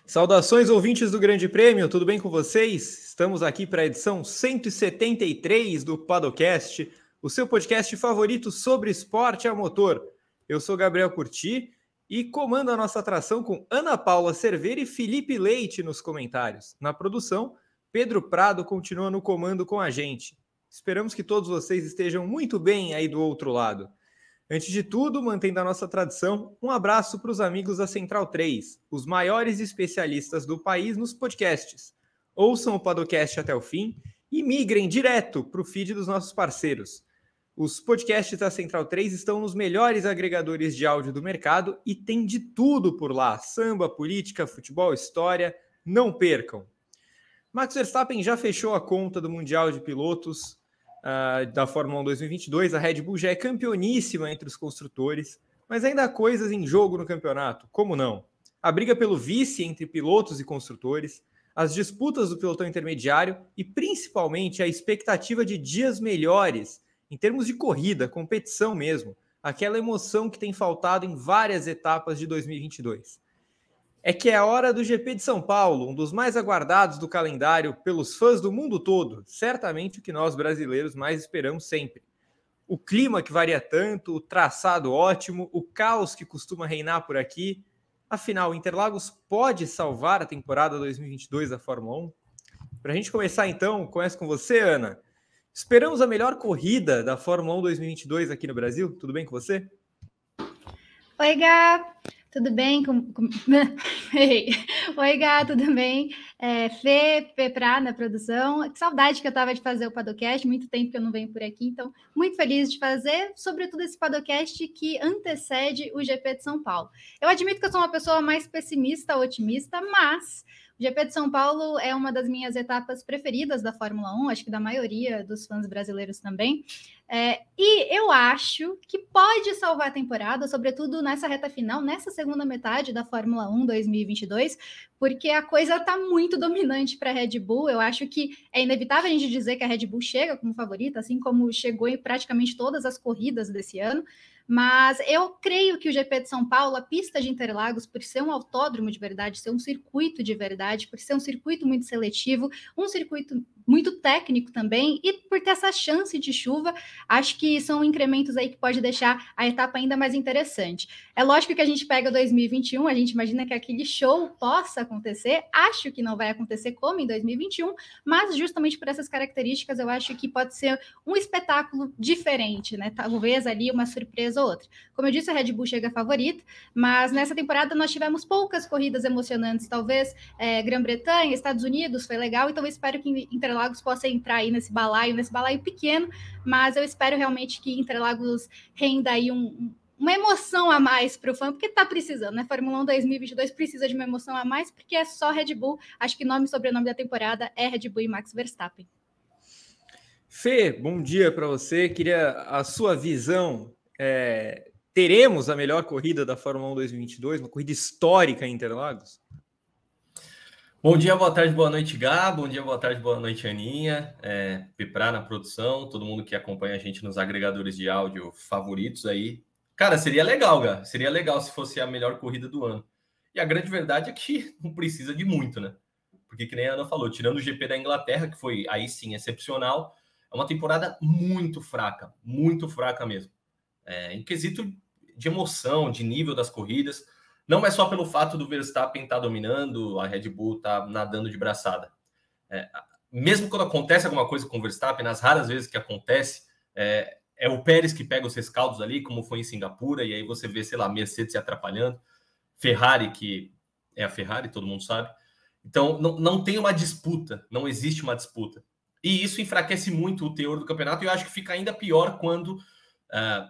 Saudações, ouvintes do Grande Prêmio, tudo bem com vocês? Estamos aqui para a edição 173 do Paddockcast, o seu podcast favorito sobre esporte a motor. Eu sou Gabriel Curti e comando a nossa atração com Ana Paula Cerveira e Felipe Leite nos comentários. Na produção, Pedro Prado continua no comando com a gente. Esperamos que todos vocês estejam muito bem aí do outro lado. Antes de tudo, mantendo a nossa tradição, um abraço para os amigos da Central 3, os maiores especialistas do país nos podcasts. Ouçam o Paddockcast até o fim e migrem direto para o feed dos nossos parceiros. Os podcasts da Central 3 estão nos melhores agregadores de áudio do mercado e tem de tudo por lá: samba, política, futebol, história. Não percam! Max Verstappen já fechou a conta do Mundial de Pilotos da Fórmula 1 2022, a Red Bull já é campeoníssima entre os construtores, mas ainda há coisas em jogo no campeonato, como não? A briga pelo vice entre pilotos e construtores, as disputas do pelotão intermediário e principalmente a expectativa de dias melhores em termos de corrida, competição mesmo, aquela emoção que tem faltado em várias etapas de 2022. É que é a hora do GP de São Paulo, um dos mais aguardados do calendário pelos fãs do mundo todo, certamente o que nós brasileiros mais esperamos sempre. O clima que varia tanto, o traçado ótimo, o caos que costuma reinar por aqui. Afinal, Interlagos pode salvar a temporada 2022 da Fórmula 1? Para a gente começar então, começo com você, Ana. Esperamos a melhor corrida da Fórmula 1 2022 aqui no Brasil? Tudo bem com você? Oi, Gá, tudo bem? Oi, Gá, tudo bem? Fê, Peprá na produção. Que saudade que eu tava de fazer o Paddockcast, muito tempo que eu não venho por aqui, então muito feliz de fazer, sobretudo esse Paddockcast que antecede o GP de São Paulo. Eu admito que eu sou uma pessoa mais pessimista, otimista, mas o GP de São Paulo é uma das minhas etapas preferidas da Fórmula 1, acho que da maioria dos fãs brasileiros também. E eu acho que pode salvar a temporada, sobretudo nessa reta final, nessa segunda metade da Fórmula 1 2022, porque a coisa está muito dominante para a Red Bull. Eu acho que é inevitável a gente dizer que a Red Bull chega como favorita, assim como chegou em praticamente todas as corridas desse ano. Mas eu creio que o GP de São Paulo, a pista de Interlagos, por ser um autódromo de verdade, ser um circuito de verdade, por ser um circuito muito seletivo, um circuito muito técnico também, e por ter essa chance de chuva, acho que são incrementos aí que pode deixar a etapa ainda mais interessante. É lógico que a gente pega 2021, a gente imagina que aquele show possa acontecer, acho que não vai acontecer como em 2021, mas justamente por essas características eu acho que pode ser um espetáculo diferente, né? Talvez ali uma surpresa ou outra. Como eu disse, a Red Bull chega favorita, mas nessa temporada nós tivemos poucas corridas emocionantes, talvez Grã-Bretanha, Estados Unidos foi legal, então eu espero que Interlagos possa entrar aí nesse balaio pequeno, mas eu espero realmente que Interlagos renda aí uma emoção a mais para o fã, porque está precisando, né? Fórmula 1 2022 precisa de uma emoção a mais, porque é só Red Bull. Acho que nome e sobrenome da temporada é Red Bull e Max Verstappen. Fê, bom dia para você. Queria a sua visão. Teremos a melhor corrida da Fórmula 1 2022, uma corrida histórica em Interlagos? Bom dia, boa tarde, boa noite, Gá. Bom dia, boa tarde, boa noite, Aninha. Peprá na produção, todo mundo que acompanha a gente nos agregadores de áudio favoritos aí. Cara, seria legal, Gá. Seria legal se fosse a melhor corrida do ano. E a grande verdade é que não precisa de muito, né? Porque, que nem a Ana falou, tirando o GP da Inglaterra, que foi aí sim excepcional, é uma temporada muito fraca mesmo. Em quesito de emoção, de nível das corridas. Não é só pelo fato do Verstappen estar dominando, a Red Bull estar nadando de braçada. Mesmo quando acontece alguma coisa com o Verstappen, nas raras vezes que acontece, é o Pérez que pega os rescaldos ali, como foi em Singapura, e aí você vê, sei lá, Mercedes se atrapalhando, Ferrari, que é a Ferrari, todo mundo sabe. Então, não tem uma disputa, não existe uma disputa. E isso enfraquece muito o teor do campeonato, e eu acho que fica ainda pior quando,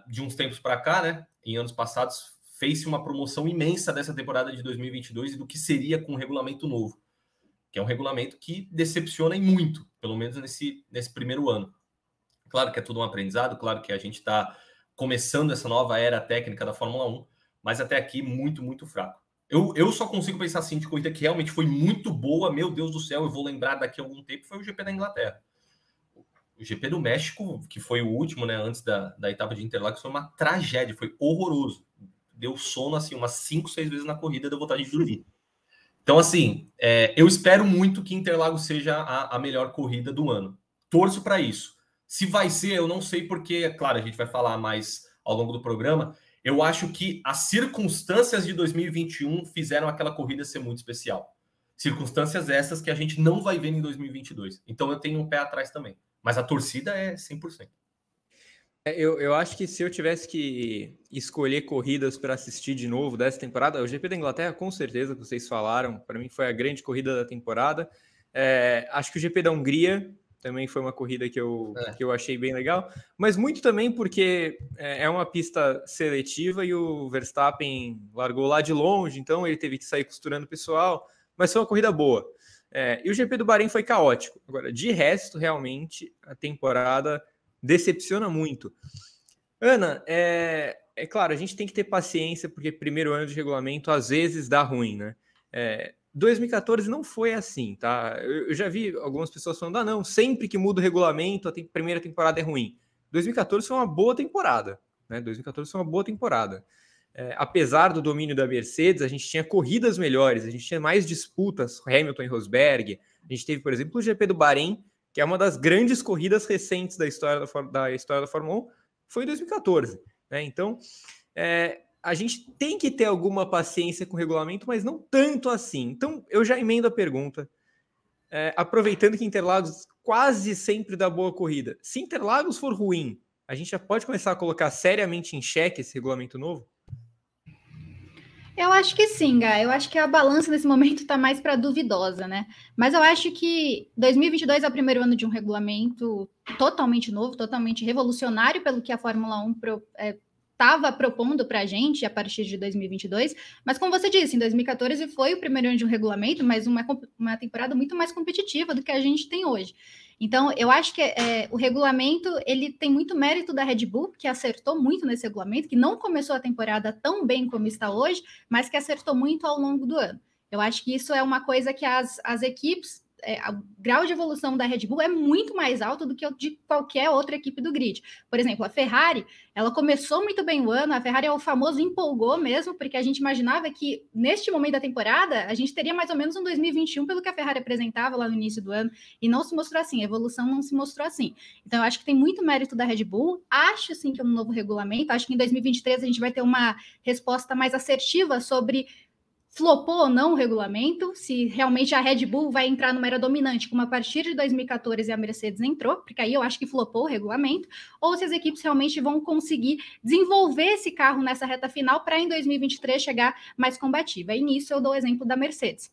de uns tempos para cá, né, em anos passados, fez-se uma promoção imensa dessa temporada de 2022 e do que seria com um regulamento novo, que é um regulamento que decepciona em muito, pelo menos nesse primeiro ano. Claro que é tudo um aprendizado, claro que a gente está começando essa nova era técnica da Fórmula 1, mas até aqui muito, muito fraco. Eu só consigo pensar assim de corrida que realmente foi muito boa, meu Deus do céu, eu vou lembrar daqui a algum tempo, foi o GP da Inglaterra. O GP do México, que foi o último, né, antes da etapa de Interlagos, foi uma tragédia, foi horroroso. Deu sono, assim, umas 5, 6 vezes na corrida, deu vontade de dormir. Então, assim, eu espero muito que Interlagos seja a melhor corrida do ano. Torço para isso. Se vai ser, eu não sei porque, claro, a gente vai falar mais ao longo do programa. Eu acho que as circunstâncias de 2021 fizeram aquela corrida ser muito especial. Circunstâncias essas que a gente não vai ver em 2022. Então eu tenho um pé atrás também. Mas a torcida é 100%. Eu acho que se eu tivesse que escolher corridas para assistir de novo dessa temporada, o GP da Inglaterra, com certeza, que vocês falaram, para mim foi a grande corrida da temporada. Acho que o GP da Hungria também foi uma corrida que eu achei bem legal, mas muito também porque é uma pista seletiva e o Verstappen largou lá de longe, então ele teve que sair costurando o pessoal, mas foi uma corrida boa. E o GP do Bahrein foi caótico. Agora, de resto, realmente, a temporada decepciona muito. Ana, é claro, a gente tem que ter paciência, porque primeiro ano de regulamento às vezes dá ruim, né? 2014 não foi assim, tá? Eu já vi algumas pessoas falando, não, sempre que muda o regulamento, a primeira temporada é ruim. 2014 foi uma boa temporada, né? 2014 foi uma boa temporada. Apesar do domínio da Mercedes, a gente tinha corridas melhores, a gente tinha mais disputas, Hamilton e Rosberg. A gente teve, por exemplo, o GP do Bahrein, que é uma das grandes corridas recentes da história da Fórmula 1, foi em 2014. Né? Então, a gente tem que ter alguma paciência com o regulamento, mas não tanto assim. Então, eu já emendo a pergunta, aproveitando que Interlagos quase sempre dá boa corrida. Se Interlagos for ruim, a gente já pode começar a colocar seriamente em xeque esse regulamento novo? Eu acho que sim, Gá. Eu acho que a balança nesse momento está mais para duvidosa, né? Mas eu acho que 2022 é o primeiro ano de um regulamento totalmente novo, totalmente revolucionário pelo que a Fórmula 1 estava propondo para a gente a partir de 2022. Mas como você disse, em 2014 foi o primeiro ano de um regulamento, mas uma temporada muito mais competitiva do que a gente tem hoje. Então, eu acho que o regulamento, ele tem muito mérito da Red Bull, que acertou muito nesse regulamento, que não começou a temporada tão bem como está hoje, mas que acertou muito ao longo do ano. Eu acho que isso é uma coisa que as equipes, o grau de evolução da Red Bull é muito mais alto do que o de qualquer outra equipe do grid. Por exemplo, a Ferrari, ela começou muito bem o ano, a Ferrari é o famoso empolgou mesmo, porque a gente imaginava que neste momento da temporada, a gente teria mais ou menos um 2021 pelo que a Ferrari apresentava lá no início do ano, e não se mostrou assim, a evolução não se mostrou assim. Então, eu acho que tem muito mérito da Red Bull, acho sim que é um novo regulamento, acho que em 2023 a gente vai ter uma resposta mais assertiva sobre flopou ou não o regulamento, se realmente a Red Bull vai entrar numa era dominante, como a partir de 2014 a Mercedes entrou, porque aí eu acho que flopou o regulamento, ou se as equipes realmente vão conseguir desenvolver esse carro nessa reta final para em 2023 chegar mais combativa. E nisso eu dou o exemplo da Mercedes.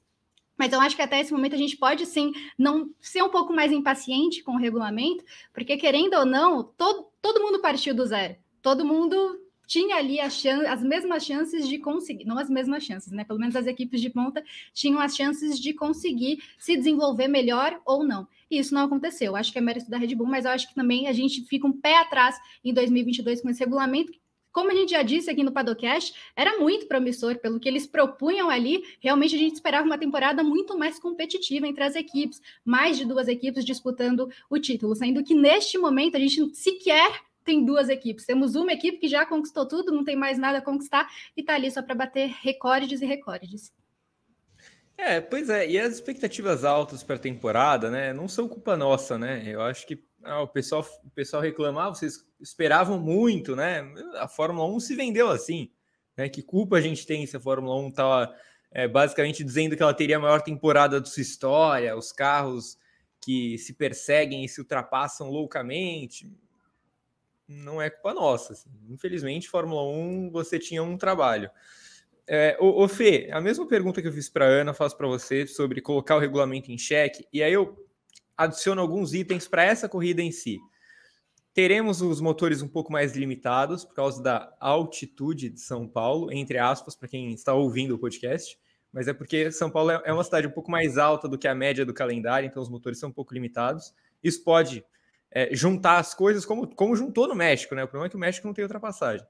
Mas eu acho que até esse momento a gente pode, sim, não ser um pouco mais impaciente com o regulamento, porque, querendo ou não, todo mundo partiu do zero. Todo mundo tinha ali as mesmas chances de conseguir, não as mesmas chances, né? Pelo menos as equipes de ponta tinham as chances de conseguir se desenvolver melhor ou não. E isso não aconteceu. Eu acho que é mérito da Red Bull, mas eu acho que também a gente fica um pé atrás em 2022 com esse regulamento. Como a gente já disse aqui no Paddockcast, era muito promissor pelo que eles propunham ali. Realmente a gente esperava uma temporada muito mais competitiva entre as equipes, mais de 2 equipes disputando o título, sendo que neste momento a gente sequer tem 2 equipes. Temos uma equipe que já conquistou tudo, não tem mais nada a conquistar e está ali só para bater recordes e recordes. Pois é, e as expectativas altas para a temporada, né, não são culpa nossa, né? Eu acho que o pessoal reclamava, vocês esperavam muito, né? A Fórmula 1 se vendeu assim, né? Que culpa a gente tem se a Fórmula 1 estava basicamente dizendo que ela teria a maior temporada de sua história, os carros que se perseguem e se ultrapassam loucamente. Não é culpa nossa. Assim. Infelizmente, Fórmula 1, você tinha um trabalho. Ô Fê, a mesma pergunta que eu fiz para a Ana, faço para você sobre colocar o regulamento em xeque, e aí eu adiciono alguns itens para essa corrida em si. Teremos os motores um pouco mais limitados por causa da altitude de São Paulo, entre aspas, para quem está ouvindo o podcast, mas é porque São Paulo é uma cidade um pouco mais alta do que a média do calendário, então os motores são um pouco limitados. Isso pode juntar as coisas como juntou no México, né? O problema é que o México não tem ultrapassagem.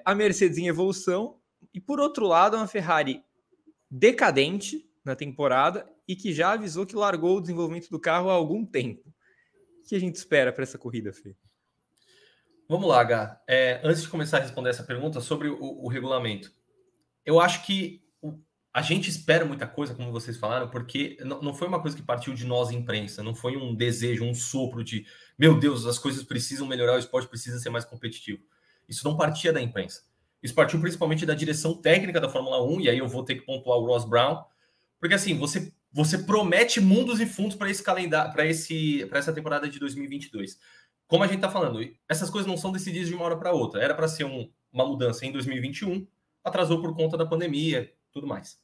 A Mercedes em evolução, e por outro lado, uma Ferrari decadente na temporada e que já avisou que largou o desenvolvimento do carro há algum tempo. O que a gente espera para essa corrida, Fê? Vamos lá, Gá. Antes de começar a responder essa pergunta sobre o regulamento, eu acho que a gente espera muita coisa, como vocês falaram, porque não foi uma coisa que partiu de nós, imprensa, não foi um desejo, um sopro de, meu Deus, as coisas precisam melhorar, o esporte precisa ser mais competitivo. Isso não partia da imprensa. Isso partiu principalmente da direção técnica da Fórmula 1, e aí eu vou ter que pontuar o Ross Brown, porque assim, você promete mundos e fundos para esse calendário, para essa temporada de 2022. Como a gente está falando, essas coisas não são decididas de uma hora para outra. Era para ser uma mudança em 2021, atrasou por conta da pandemia, tudo mais.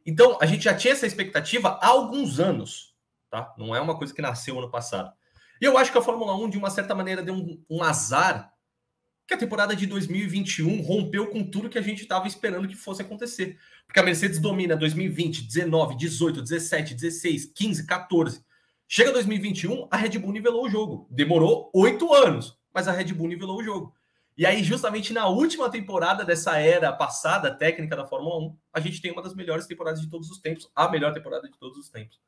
Então, a gente já tinha essa expectativa há alguns anos, tá? Não é uma coisa que nasceu ano passado. E eu acho que a Fórmula 1, de uma certa maneira, deu um azar, que a temporada de 2021 rompeu com tudo que a gente estava esperando que fosse acontecer. Porque a Mercedes domina 2020, 19, 18, 17, 16, 15, 14. Chega 2021, a Red Bull nivelou o jogo. Demorou 8 anos, mas a Red Bull nivelou o jogo. E aí, justamente na última temporada dessa era passada técnica da Fórmula 1, a gente tem uma das melhores temporadas de todos os tempos, a melhor temporada de todos os tempos.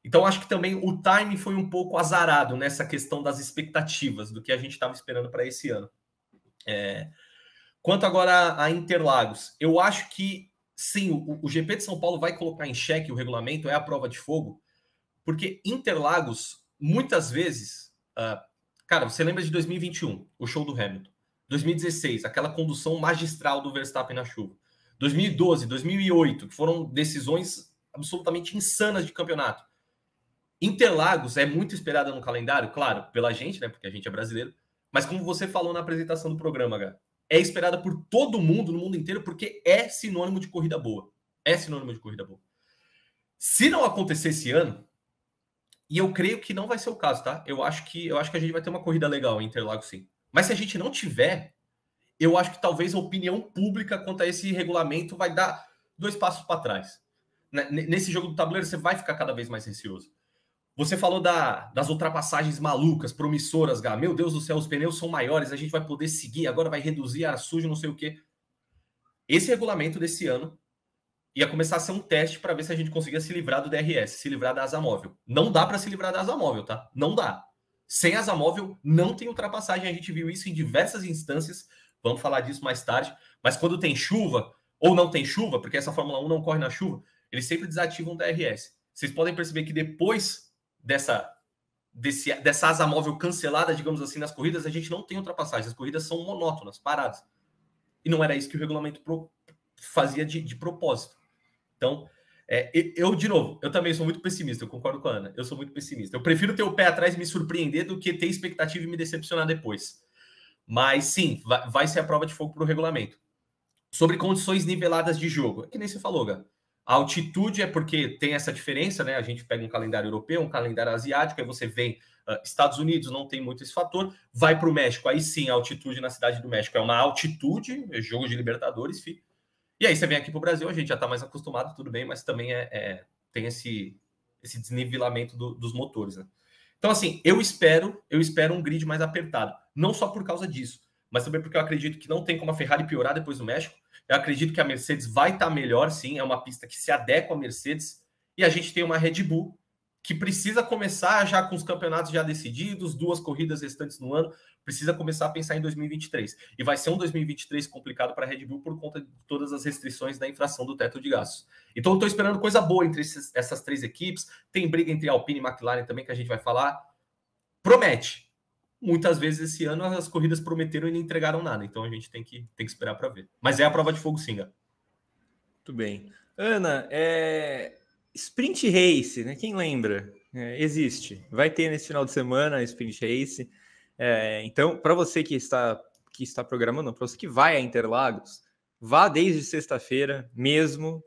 Então, acho que também o time foi um pouco azarado nessa questão das expectativas, do que a gente estava esperando para esse ano. Quanto agora a Interlagos, eu acho que, sim, o GP de São Paulo vai colocar em xeque o regulamento, é a prova de fogo, porque Interlagos, muitas vezes... cara, você lembra de 2021, o show do Hamilton. 2016, aquela condução magistral do Verstappen na chuva. 2012, 2008, que foram decisões absolutamente insanas de campeonato. Interlagos é muito esperada no calendário, claro, pela gente, né? Porque a gente é brasileiro. Mas como você falou na apresentação do programa, Gá, é esperada por todo mundo, no mundo inteiro, porque é sinônimo de corrida boa. É sinônimo de corrida boa. Se não acontecer esse ano, e eu creio que não vai ser o caso, tá? Eu acho que a gente vai ter uma corrida legal em Interlagos, sim. Mas se a gente não tiver, eu acho que talvez a opinião pública quanto a esse regulamento vai dar 2 passos para trás. Nesse jogo do tabuleiro, você vai ficar cada vez mais receoso. Você falou das ultrapassagens malucas, promissoras, Gá. Meu Deus do céu, os pneus são maiores, a gente vai poder seguir, agora vai reduzir ar sujo, não sei o quê. Esse regulamento desse ano ia começar a ser um teste para ver se a gente conseguia se livrar do DRS, se livrar da asa móvel. Não dá para se livrar da asa móvel, tá? Não dá. Sem asa móvel, não tem ultrapassagem. A gente viu isso em diversas instâncias. Vamos falar disso mais tarde. Mas quando tem chuva, ou não tem chuva, porque essa Fórmula 1 não corre na chuva, eles sempre desativam o DRS. Vocês podem perceber que depois dessa asa móvel cancelada, digamos assim, nas corridas, a gente não tem ultrapassagem. As corridas são monótonas, paradas. E não era isso que o regulamento fazia de propósito. Então, de novo, eu também sou muito pessimista, eu concordo com a Ana, eu sou muito pessimista. Eu prefiro ter o pé atrás e me surpreender do que ter expectativa e me decepcionar depois. Mas, sim, vai ser a prova de fogo para o regulamento. Sobre condições niveladas de jogo, é que nem você falou, Gá. A altitude é porque tem essa diferença, né? A gente pega um calendário europeu, um calendário asiático, aí você vem Estados Unidos, não tem muito esse fator, vai para o México, aí sim, a altitude na cidade do México é uma altitude, é jogo de Libertadores, filho. E aí você vem aqui para o Brasil, a gente já está mais acostumado, tudo bem, mas também tem esse desnivelamento dos motores, né? Então, assim, eu espero um grid mais apertado. Não só por causa disso, mas também porque eu acredito que não tem como a Ferrari piorar depois do México. Eu acredito que a Mercedes vai estar melhor, sim. É uma pista que se adequa à Mercedes. E a gente tem uma Red Bull que precisa começar já com os campeonatos já decididos, 2 corridas restantes no ano, precisa começar a pensar em 2023. E vai ser um 2023 complicado para a Red Bull por conta de todas as restrições da infração do teto de gastos. Então, eu estou esperando coisa boa entre essas 3 equipes. Tem briga entre Alpine e McLaren também, que a gente vai falar. Promete. Muitas vezes esse ano as corridas prometeram e não entregaram nada. Então, a gente tem que esperar para ver. Mas é a prova de fogo, sim, Gá. Muito bem. Ana, Sprint Race, né? Quem lembra? Existe. Vai ter nesse final de semana Sprint Race. Então, para você que está programando, para você que vai a Interlagos, vá desde sexta-feira mesmo.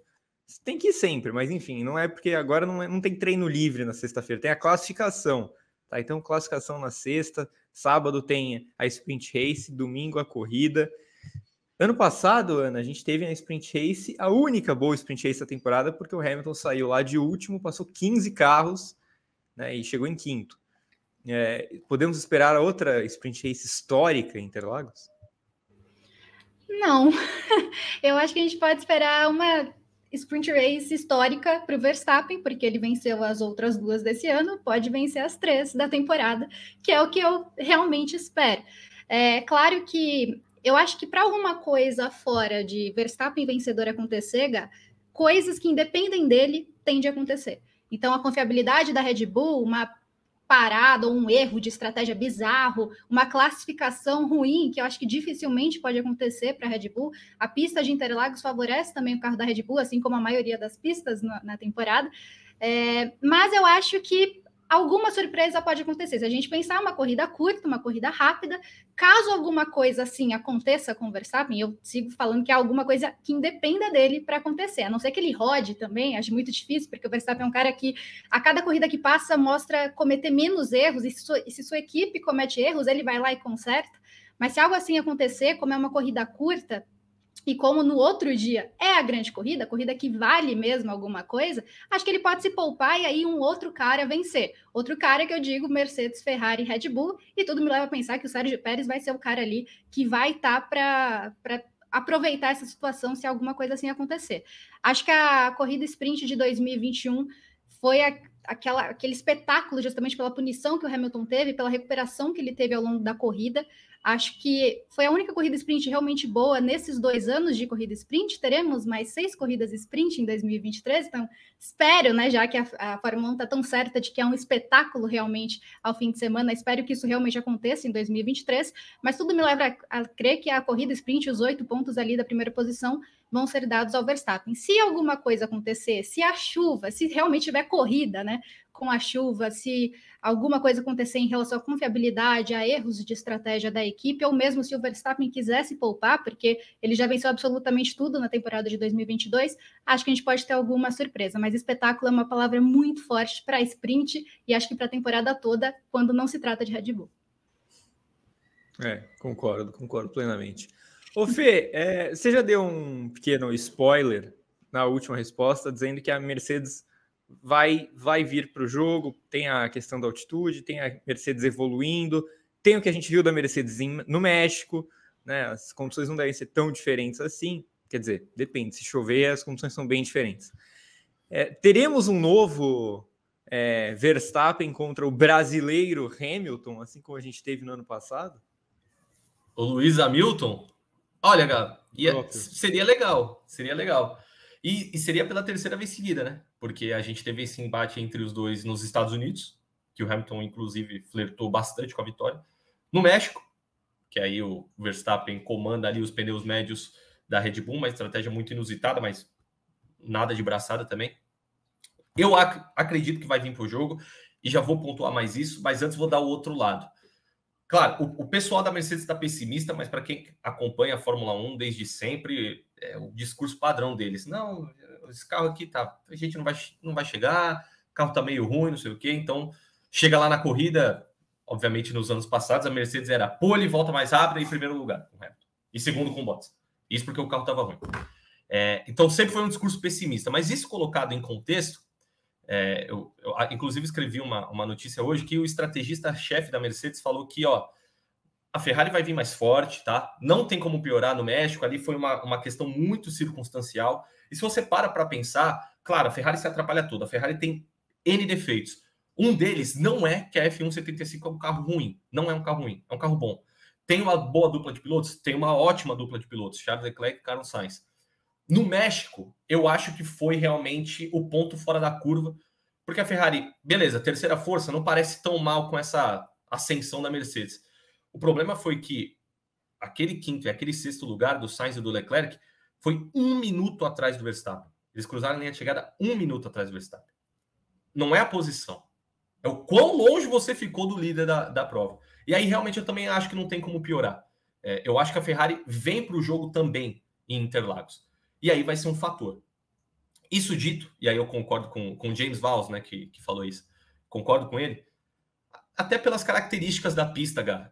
Tem que ir sempre, mas enfim, não é porque agora não tem treino livre na sexta-feira, tem a classificação. Tá? Então, classificação na sexta, sábado tem a Sprint Race, domingo a corrida. Ano passado, Ana, a gente teve na Sprint Race a única boa Sprint Race da temporada, porque o Hamilton saiu lá de último, passou 15 carros, né, e chegou em quinto. Podemos esperar outra Sprint Race histórica em Interlagos? Não. Eu acho que a gente pode esperar uma Sprint Race histórica para o Verstappen, porque ele venceu as outras 2 desse ano, pode vencer as 3 da temporada, que é o que eu realmente espero. Claro que eu acho que para alguma coisa fora de Verstappen vencedor acontecer, Gá, coisas que independem dele tendem a acontecer. Então, a confiabilidade da Red Bull, uma parada ou um erro de estratégia bizarro, uma classificação ruim, que eu acho que dificilmente pode acontecer para a Red Bull. A pista de Interlagos favorece também o carro da Red Bull, assim como a maioria das pistas na temporada. Mas eu acho que alguma surpresa pode acontecer. Se a gente pensar uma corrida curta, uma corrida rápida, caso alguma coisa assim aconteça com o Verstappen, eu sigo falando que é alguma coisa que independa dele para acontecer, a não ser que ele rode também, acho muito difícil, porque o Verstappen é um cara que a cada corrida que passa mostra cometer menos erros, e se sua equipe comete erros, ele vai lá e conserta. Mas se algo assim acontecer, como é uma corrida curta, e como no outro dia é a grande corrida, a corrida que vale mesmo alguma coisa, acho que ele pode se poupar e aí um outro cara vencer. Outro cara que eu digo Mercedes, Ferrari, Red Bull, e tudo me leva a pensar que o Sérgio Pérez vai ser o cara ali que vai estar para aproveitar essa situação se alguma coisa assim acontecer. Acho que a corrida sprint de 2021 foi aquele espetáculo justamente pela punição que o Hamilton teve, pela recuperação que ele teve ao longo da corrida. Acho que foi a única corrida sprint realmente boa nesses 2 anos de corrida sprint. Teremos mais 6 corridas sprint em 2023, então espero, né, já que a Fórmula 1 está tão certa de que é um espetáculo realmente ao fim de semana, espero que isso realmente aconteça em 2023, mas tudo me leva a crer que a corrida sprint, os 8 pontos ali da primeira posição, vão ser dados ao Verstappen. Se alguma coisa acontecer, se a chuva, se realmente tiver corrida, né, com a chuva, se alguma coisa acontecer em relação à confiabilidade, a erros de estratégia da equipe, ou mesmo se o Verstappen quisesse poupar, porque ele já venceu absolutamente tudo na temporada de 2022, acho que a gente pode ter alguma surpresa, mas espetáculo é uma palavra muito forte para sprint e acho que para a temporada toda, quando não se trata de Red Bull. Concordo plenamente. Ô Fê, você já deu um pequeno spoiler na última resposta, dizendo que a Mercedes vai vir para o jogo, tem a questão da altitude, tem a Mercedes evoluindo, tem o que a gente viu da Mercedes no México, né? As condições não devem ser tão diferentes assim, quer dizer, depende, se chover as condições são bem diferentes. Teremos um novo Verstappen contra o brasileiro Hamilton, assim como a gente teve no ano passado? O Lewis Hamilton? Olha, Gab, seria legal. E seria pela terceira vez seguida, né? Porque a gente teve esse embate entre os dois nos Estados Unidos, que o Hamilton, inclusive, flertou bastante com a vitória. No México, que aí o Verstappen comanda ali os pneus médios da Red Bull, uma estratégia muito inusitada, mas nada de braçada também. Eu acredito que vai vir para o jogo, e já vou pontuar mais isso, mas antes vou dar o outro lado. Claro, o pessoal da Mercedes está pessimista, mas para quem acompanha a Fórmula 1 desde sempre, é o discurso padrão deles. Não, esse carro aqui a gente não vai chegar, o carro está meio ruim, não sei o quê. Então, chega lá na corrida, obviamente nos anos passados, a Mercedes era pole, volta mais rápida e em primeiro lugar com Hamilton. E segundo com o Bottas. Isso porque o carro estava ruim. Então, sempre foi um discurso pessimista. Mas isso colocado em contexto, eu inclusive escrevi uma notícia hoje que o estrategista-chefe da Mercedes falou que a Ferrari vai vir mais forte, tá? Não tem como piorar no México, ali foi uma questão muito circunstancial. E se você para pensar, claro, a Ferrari se atrapalha toda, a Ferrari tem N defeitos. Um deles não é que a F175 é um carro ruim, não é um carro ruim, é um carro bom. Tem uma boa dupla de pilotos? Tem uma ótima dupla de pilotos, Charles Leclerc e Carlos Sainz. No México, eu acho que foi realmente o ponto fora da curva, porque a Ferrari, beleza, terceira força, não parece tão mal com essa ascensão da Mercedes. O problema foi que aquele quinto e aquele sexto lugar do Sainz e do Leclerc foi 1 minuto atrás do Verstappen. Eles cruzaram a linha de chegada 1 minuto atrás do Verstappen. Não é a posição, é o quão longe você ficou do líder da prova. E aí, realmente, eu também acho que não tem como piorar. Eu acho que a Ferrari vem para o jogo também em Interlagos. E aí vai ser um fator. Isso dito, e aí eu concordo com James Vowles, né, que falou isso. Concordo com ele. Até pelas características da pista, Gá.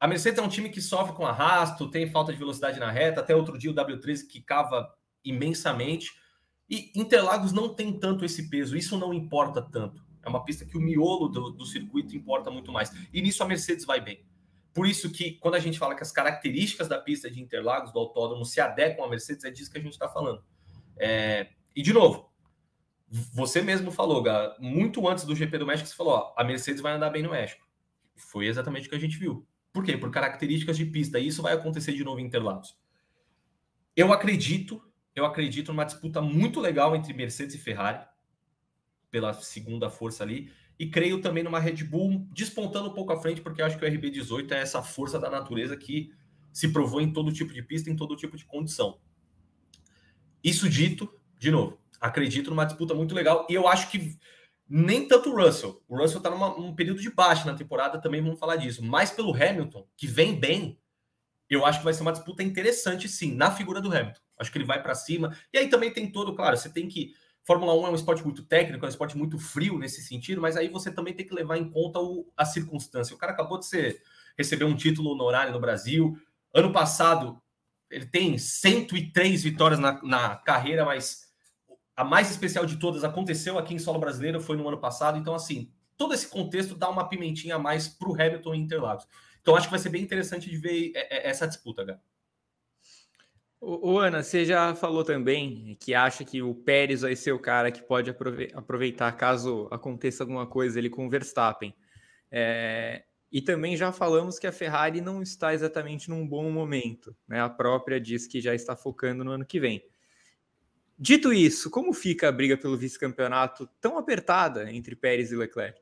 A Mercedes é um time que sofre com arrasto, tem falta de velocidade na reta. Até outro dia o W13 que cava imensamente. E Interlagos não tem tanto esse peso. Isso não importa tanto. É uma pista que o miolo do circuito importa muito mais. E nisso a Mercedes vai bem. Por isso que, quando a gente fala que as características da pista de Interlagos, do autódromo, se adequam à Mercedes, é disso que a gente está falando. E, de novo, você mesmo falou, Gá, muito antes do GP do México, você falou, a Mercedes vai andar bem no México. Foi exatamente o que a gente viu. Por quê? Por características de pista. E isso vai acontecer de novo em Interlagos. Eu acredito eu acredito numa disputa muito legal entre Mercedes e Ferrari, pela segunda força ali, e creio também numa Red Bull despontando um pouco à frente, porque eu acho que o RB18 é essa força da natureza que se provou em todo tipo de pista, em todo tipo de condição. Isso dito, de novo, acredito numa disputa muito legal, e eu acho que nem tanto o Russell. O Russell está num período de baixa na temporada, também vamos falar disso. Mas pelo Hamilton, que vem bem, eu acho que vai ser uma disputa interessante, sim, na figura do Hamilton. Acho que ele vai para cima. E aí também tem todo, claro, você tem que... Fórmula 1 é um esporte muito técnico, é um esporte muito frio nesse sentido, mas aí você também tem que levar em conta a circunstância. O cara acabou de receber um título honorário no Brasil. Ano passado, ele tem 103 vitórias na carreira, mas a mais especial de todas aconteceu aqui em solo brasileiro, foi no ano passado. Então, assim, todo esse contexto dá uma pimentinha a mais para o Hamilton em Interlagos. Então, acho que vai ser bem interessante de ver essa disputa, Gá. Ana, você já falou também que acha que o Pérez vai ser o cara que pode aproveitar caso aconteça alguma coisa ali com o Verstappen. E também já falamos que a Ferrari não está exatamente num bom momento, né? A própria diz que já está focando no ano que vem. Dito isso, como fica a briga pelo vice-campeonato tão apertada entre Pérez e Leclerc?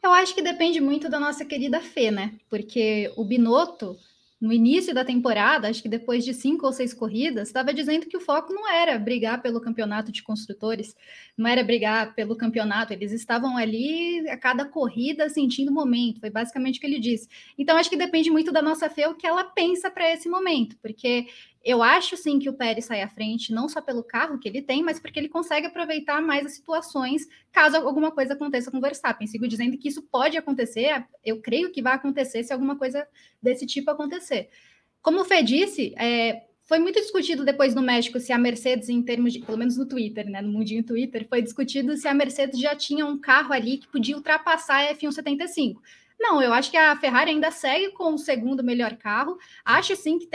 Eu acho que depende muito da nossa querida Fê, né? Porque o Binotto, no início da temporada, acho que depois de 5 ou 6 corridas, estava dizendo que o foco não era brigar pelo campeonato de construtores, não era brigar pelo campeonato, eles estavam ali a cada corrida sentindo o momento, foi basicamente o que ele disse. Então, acho que depende muito da nossa Fê o que ela pensa para esse momento, porque eu acho sim que o Pérez sai à frente, não só pelo carro que ele tem, mas porque ele consegue aproveitar mais as situações caso alguma coisa aconteça com o Verstappen. Sigo dizendo que isso pode acontecer, eu creio que vai acontecer se alguma coisa desse tipo acontecer. Como o Fê disse, foi muito discutido depois no México se a Mercedes, em termos de, pelo menos no Twitter, né, no mundinho Twitter, foi discutido se a Mercedes já tinha um carro ali que podia ultrapassar a F175. Não, eu acho que a Ferrari ainda segue com o segundo melhor carro. Acho sim que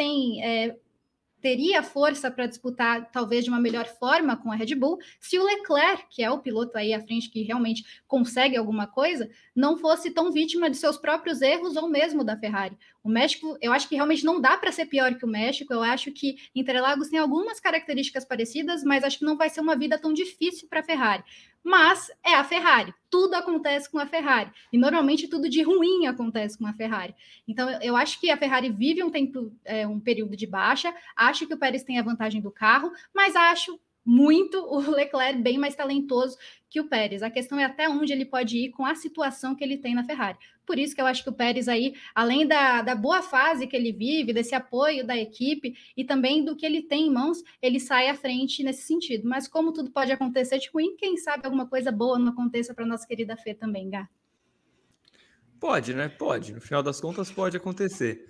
teria força para disputar, talvez de uma melhor forma com a Red Bull, se o Leclerc, que é o piloto aí à frente que realmente consegue alguma coisa, não fosse tão vítima de seus próprios erros ou mesmo da Ferrari. O México, eu acho que realmente não dá para ser pior que o México, eu acho que Interlagos tem algumas características parecidas, mas acho que não vai ser uma vida tão difícil para a Ferrari. Mas é a Ferrari, tudo acontece com a Ferrari, e normalmente tudo de ruim acontece com a Ferrari. Então, eu acho que a Ferrari vive um período de baixa, acho que o Pérez tem a vantagem do carro, mas acho muito o Leclerc bem mais talentoso que o Pérez. A questão é até onde ele pode ir com a situação que ele tem na Ferrari. Por isso que eu acho que o Pérez aí, além da boa fase que ele vive, desse apoio da equipe e também do que ele tem em mãos, ele sai à frente nesse sentido. Mas como tudo pode acontecer de ruim, quem sabe alguma coisa boa não aconteça para nossa querida Fê também, Gá? Pode, né? Pode. No final das contas, pode acontecer.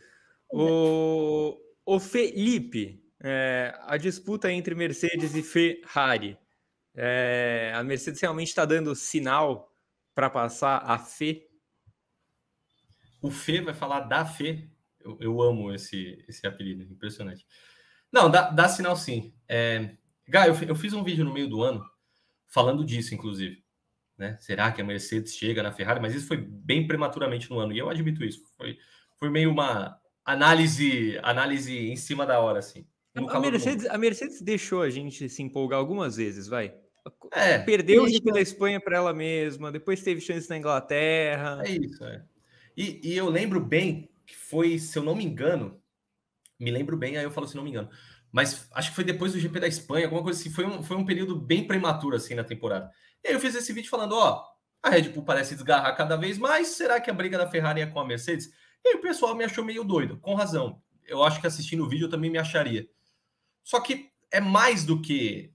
O Felipe, a disputa entre Mercedes e Ferrari. A Mercedes realmente está dando sinal para passar a Fê? O Fê vai falar da Fê. Eu amo esse apelido, impressionante. Não, dá sinal sim. Gá, eu fiz um vídeo no meio do ano falando disso, inclusive. Né? Será que a Mercedes chega na Ferrari? Mas isso foi bem prematuramente no ano, e eu admito isso. Foi meio uma análise em cima da hora, assim. A Mercedes deixou a gente se empolgar algumas vezes, vai. Perdeu o GP da Espanha para ela mesma, depois teve chance na Inglaterra. É isso, E eu lembro bem que foi, se eu não me engano, me lembro bem, aí eu falo se não me engano, mas acho que foi depois do GP da Espanha, alguma coisa assim, foi um período bem prematuro, assim, na temporada. E aí eu fiz esse vídeo falando, a Red Bull parece desgarrar cada vez mais, será que a briga da Ferrari é com a Mercedes? E aí o pessoal me achou meio doido, com razão. Eu acho que assistindo o vídeo eu também me acharia. Só que é mais do que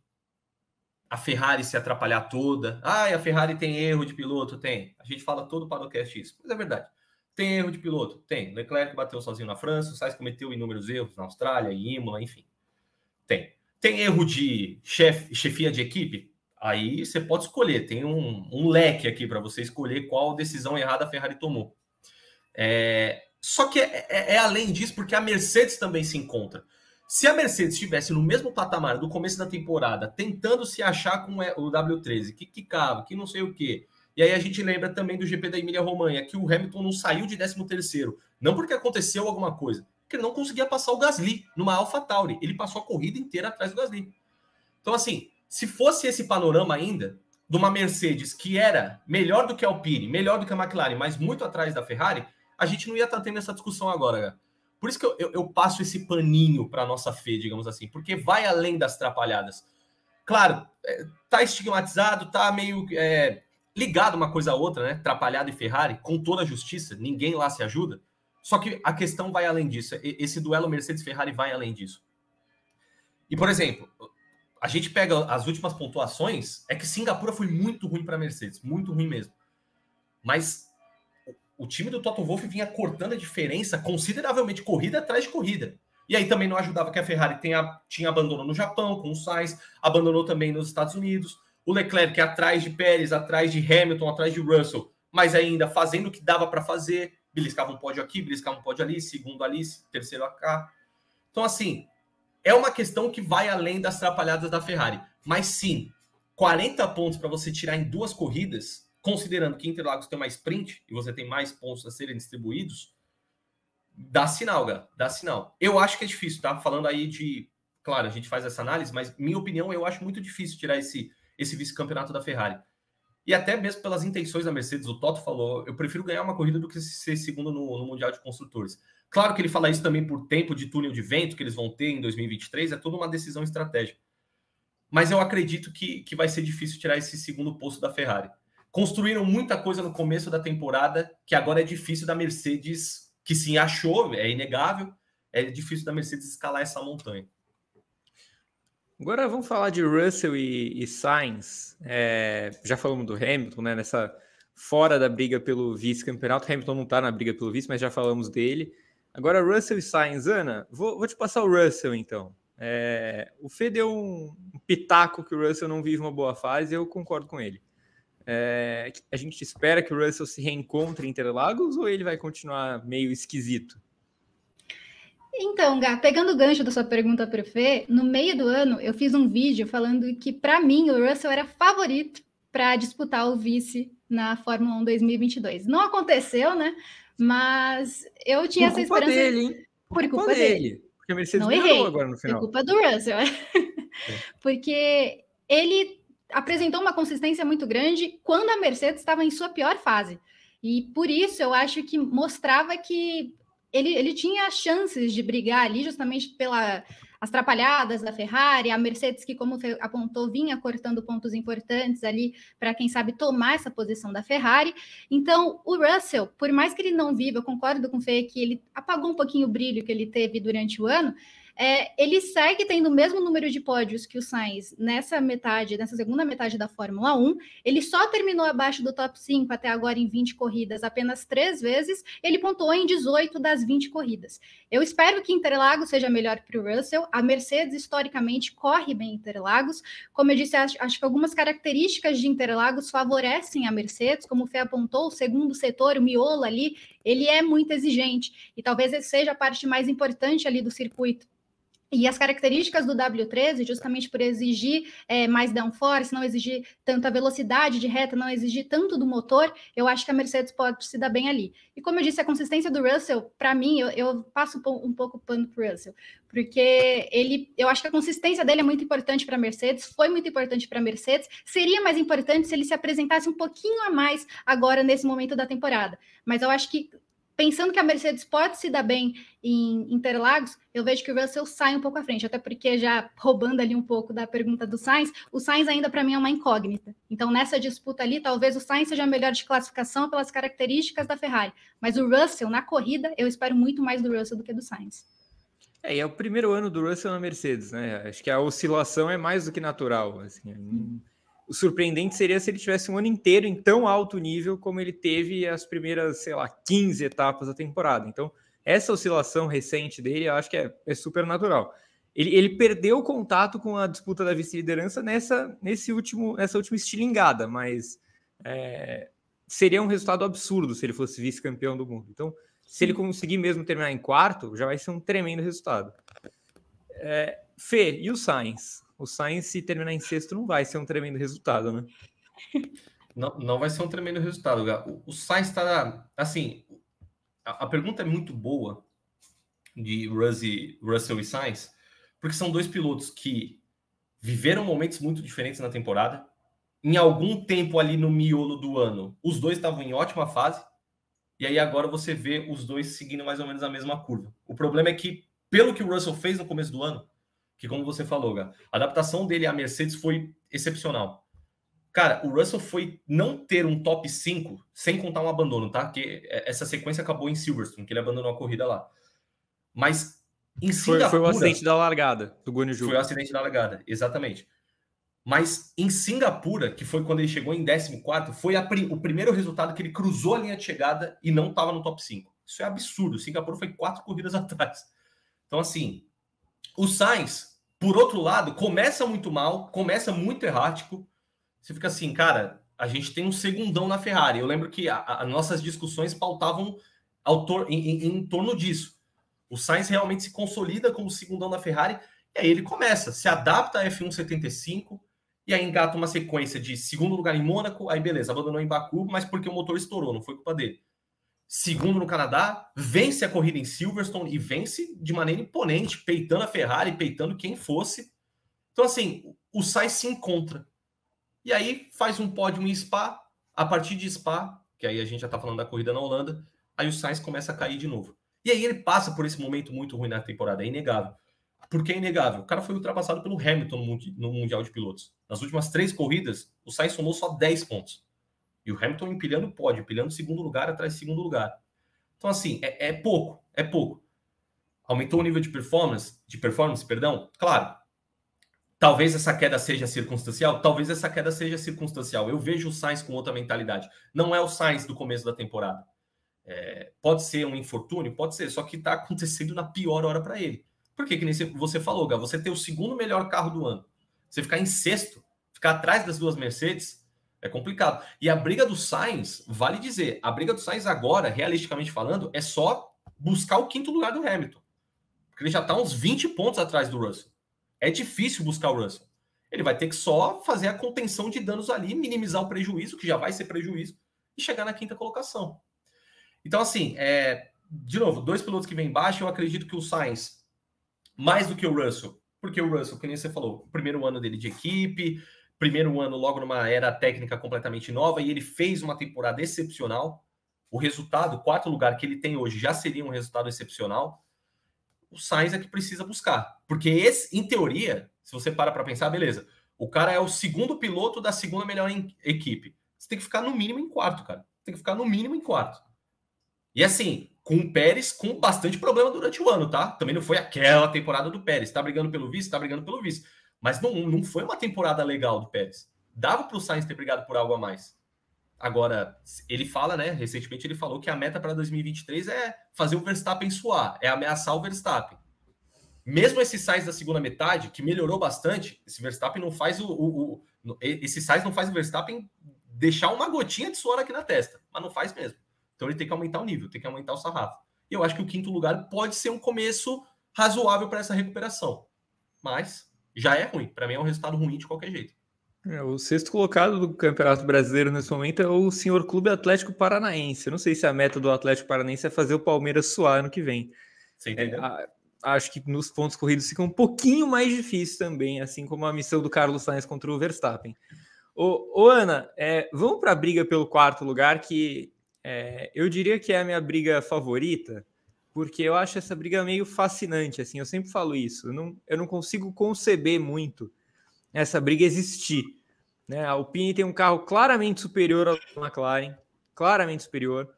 a Ferrari se atrapalhar toda. A Ferrari tem erro de piloto? Tem. A gente fala todo o podcast isso, mas é verdade. Tem erro de piloto? Tem. Leclerc bateu sozinho na França, o Sainz cometeu inúmeros erros na Austrália, em Imola, enfim. Tem erro de chefia de equipe? Aí você pode escolher. Tem um leque aqui para você escolher qual decisão errada a Ferrari tomou. Só que é além disso, porque a Mercedes também se encontra. Se a Mercedes estivesse no mesmo patamar do começo da temporada, tentando se achar com o W13, que quicava, que não sei o quê. E aí a gente lembra também do GP da Emília-Romanha, que o Hamilton não saiu de 13º. Não porque aconteceu alguma coisa, porque porque ele não conseguia passar o Gasly numa AlphaTauri. Ele passou a corrida inteira atrás do Gasly. Então, assim, se fosse esse panorama ainda, de uma Mercedes que era melhor do que a Alpine, melhor do que a McLaren, mas muito atrás da Ferrari, a gente não ia estar tendo essa discussão agora, cara. Por isso que eu passo esse paninho para a nossa fé, digamos assim, porque vai além das atrapalhadas. Claro, tá estigmatizado, tá meio ligado uma coisa a outra, né? Atrapalhado e Ferrari, com toda a justiça, ninguém lá se ajuda. Só que a questão vai além disso. Esse duelo Mercedes-Ferrari vai além disso. E, por exemplo, a gente pega as últimas pontuações, é que Singapura foi muito ruim para a Mercedes, muito ruim mesmo. Mas o time do Toto Wolff vinha cortando a diferença consideravelmente, corrida atrás de corrida. E aí também não ajudava que a Ferrari tinha abandono no Japão, com o Sainz, abandonou também nos Estados Unidos. O Leclerc atrás de Pérez, atrás de Hamilton, atrás de Russell, mas ainda fazendo o que dava para fazer. Beliscava um pódio aqui, beliscava um pódio ali, segundo ali, terceiro cá. Então, assim, é uma questão que vai além das atrapalhadas da Ferrari. Mas sim, 40 pontos para você tirar em 2 corridas, considerando que Interlagos tem mais sprint e você tem mais pontos a serem distribuídos, dá sinal, galera. Dá sinal. Eu acho que é difícil, tá? Falando aí de... Claro, a gente faz essa análise, mas minha opinião, eu acho muito difícil tirar esse vice-campeonato da Ferrari. E até mesmo pelas intenções da Mercedes, o Toto falou, eu prefiro ganhar uma corrida do que ser segundo no Mundial de Construtores. Claro que ele fala isso também por tempo de túnel de vento que eles vão ter em 2023, é toda uma decisão estratégica. Mas eu acredito que vai ser difícil tirar esse segundo posto da Ferrari. Construíram muita coisa no começo da temporada, que agora é difícil da Mercedes, que sim achou, é inegável, é difícil da Mercedes escalar essa montanha. Agora vamos falar de Russell e Sainz. Já falamos do Hamilton, né? Fora da briga pelo vice-campeonato. Hamilton não está na briga pelo vice, mas já falamos dele. Agora, Russell e Sainz. Ana, vou te passar o Russell, então. O Fê deu um pitaco que o Russell não vive uma boa fase, e eu concordo com ele. A gente espera que o Russell se reencontre em Interlagos ou ele vai continuar meio esquisito? Então, Gá, pegando o gancho da sua pergunta para o Fê, no meio do ano eu fiz um vídeo falando que, para mim, o Russell era favorito para disputar o vice na Fórmula 1 2022. Não aconteceu, né? Mas eu tinha essa esperança... Dele, hein? Por culpa dele. Porque a Mercedes não ganhou errei. Agora no final. Por culpa do Russell. Porque ele apresentou uma consistência muito grande quando a Mercedes estava em sua pior fase. E por isso eu acho que mostrava que ele tinha chances de brigar ali justamente pelas atrapalhadas da Ferrari, a Mercedes que, como apontou, vinha cortando pontos importantes ali para, quem sabe, tomar essa posição da Ferrari. Então, o Russell, por mais que ele não viva, eu concordo com o Fê que ele apagou um pouquinho o brilho que ele teve durante o ano, ele segue tendo o mesmo número de pódios que o Sainz nessa segunda metade da Fórmula 1. Ele só terminou abaixo do top 5 até agora em 20 corridas apenas 3 vezes. Ele pontuou em 18 das 20 corridas. Eu espero que Interlagos seja melhor para o Russell. A Mercedes, historicamente, corre bem em Interlagos. Como eu disse, acho que algumas características de Interlagos favorecem a Mercedes. Como o Fê apontou, o segundo setor, o miolo ali, ele é muito exigente. E talvez esse seja a parte mais importante ali do circuito. E as características do W13, justamente por exigir mais downforce, não exigir tanta velocidade de reta, não exigir tanto do motor, eu acho que a Mercedes pode se dar bem ali. E como eu disse, a consistência do Russell, para mim, eu passo um pouco o pano para o Russell, porque eu acho que a consistência dele é muito importante para a Mercedes, foi muito importante para a Mercedes, seria mais importante se ele se apresentasse um pouquinho a mais agora nesse momento da temporada. Mas eu acho que, pensando que a Mercedes pode se dar bem em Interlagos, eu vejo que o Russell sai um pouco à frente, até porque, já roubando ali um pouco da pergunta do Sainz, o Sainz ainda para mim é uma incógnita. Então, nessa disputa ali, talvez o Sainz seja melhor de classificação pelas características da Ferrari. Mas o Russell, na corrida, eu espero muito mais do Russell do que do Sainz. E é o primeiro ano do Russell na Mercedes, né? Acho que a oscilação é mais do que natural, assim. O surpreendente seria se ele tivesse um ano inteiro em tão alto nível como ele teve as primeiras, 15 etapas da temporada. Então, essa oscilação recente dele, eu acho que é super natural. Ele perdeu o contato com a disputa da vice-liderança nessa última estilingada, mas seria um resultado absurdo se ele fosse vice-campeão do mundo. Então, se ele conseguir mesmo terminar em quarto, já vai ser um tremendo resultado. Fê, e o Sainz? O Sainz, se terminar em sexto, não vai ser um tremendo resultado, né? Não vai ser um tremendo resultado. O Sainz está... Assim, a pergunta é muito boa, de Russell e Sainz, porque são dois pilotos que viveram momentos muito diferentes na temporada. Em algum tempo ali no miolo do ano, os dois estavam em ótima fase, e aí agora você vê os dois seguindo mais ou menos a mesma curva. O problema é que, pelo que o Russell fez no começo do ano, que como você falou, Gá, a adaptação dele à Mercedes foi excepcional. Cara, o Russell foi não ter um top 5, sem contar um abandono, tá? Que essa sequência acabou em Silverstone, que ele abandonou a corrida lá. Mas em Singapura... Foi o acidente da largada, do Guanyu Zhou. Foi o acidente da largada, exatamente. Mas em Singapura, que foi quando ele chegou em 14º, foi o primeiro resultado que ele cruzou a linha de chegada e não estava no top 5. Isso é absurdo. Singapura foi 4 corridas atrás. Então, assim, o Sainz, por outro lado, começa muito mal, começa muito errático. Você fica assim, cara, a gente tem um segundão na Ferrari. Eu lembro que as nossas discussões pautavam em torno disso. O Sainz realmente se consolida como segundão da Ferrari, e aí ele começa, se adapta a F1 75, e aí engata uma sequência de segundo lugar em Mônaco, aí beleza, abandonou em Baku, mas porque o motor estourou, não foi culpa dele. Segundo no Canadá, vence a corrida em Silverstone, e vence de maneira imponente, peitando a Ferrari, peitando quem fosse. Então, assim, o Sainz se encontra. E aí faz um pódio em Spa, a partir de Spa, que aí a gente já tá falando da corrida na Holanda, aí o Sainz começa a cair de novo. E aí ele passa por esse momento muito ruim na temporada, é inegável. Por que é inegável? O cara foi ultrapassado pelo Hamilton no Mundial de Pilotos. Nas últimas 3 corridas, o Sainz somou só 10 pontos. E o Hamilton empilhando pódio, empilhando segundo lugar atrás de segundo lugar. Então, assim, é pouco. Aumentou o nível de performance, claro. Talvez essa queda seja circunstancial, Eu vejo o Sainz com outra mentalidade. Não é o Sainz do começo da temporada. Pode ser um infortúnio? Pode ser, só que está acontecendo na pior hora para ele. Por que nem você falou, Gá? Você ter o segundo melhor carro do ano, você ficar em sexto, ficar atrás das 2 Mercedes, é complicado. E a briga do Sainz, vale dizer, a briga do Sainz agora, realisticamente falando, é só buscar o 5º lugar do Hamilton. Porque ele já está uns 20 pontos atrás do Russell. É difícil buscar o Russell. Ele vai ter que só fazer a contenção de danos ali, minimizar o prejuízo, que já vai ser prejuízo, e chegar na 5ª colocação. Então, assim, de novo, 2 pilotos que vêm embaixo, eu acredito que o Sainz, mais do que o Russell, porque o Russell, que nem você falou, primeiro ano dele de equipe, primeiro ano logo numa era técnica completamente nova, e ele fez uma temporada excepcional. O resultado, o 4º lugar que ele tem hoje, já seria um resultado excepcional. O Sainz é que precisa buscar. Porque em teoria, se você para pensar, beleza, o cara é o segundo piloto da segunda melhor equipe. Você tem que ficar no mínimo em 4º, cara. Tem que ficar no mínimo em 4º. E assim, com o Pérez com bastante problema durante o ano, tá? Também não foi aquela temporada do Pérez. Tá brigando pelo vice? Tá brigando pelo vice. Mas não foi uma temporada legal do Pérez. Dava para o Sainz ter brigado por algo a mais. Agora, ele fala, né? Recentemente ele falou que a meta para 2023 é fazer o Verstappen suar, é ameaçar o Verstappen. Mesmo esse Sainz da segunda metade, que melhorou bastante, esse Verstappen não faz esse Sainz não faz o Verstappen deixar uma gotinha de suor aqui na testa, mas não faz mesmo. Então ele tem que aumentar o nível, tem que aumentar o sarrafo. E eu acho que o 5º lugar pode ser um começo razoável para essa recuperação. Mas já é ruim. Para mim é um resultado ruim de qualquer jeito. O 6º colocado do Campeonato Brasileiro nesse momento é o senhor Clube Atlético Paranaense. Eu não sei se a meta do Atlético Paranaense é fazer o Palmeiras suar ano que vem. Você entendeu? Acho que nos pontos corridos fica um pouquinho mais difícil também, assim como a missão do Carlos Sainz contra o Verstappen. Ô Ana, vamos para a briga pelo 4º lugar, que eu diria que é a minha briga favorita, porque eu acho essa briga meio fascinante. Assim, eu sempre falo isso. Eu não consigo conceber muito essa briga existir, né? A Alpine tem um carro claramente superior ao McLaren, claramente superior.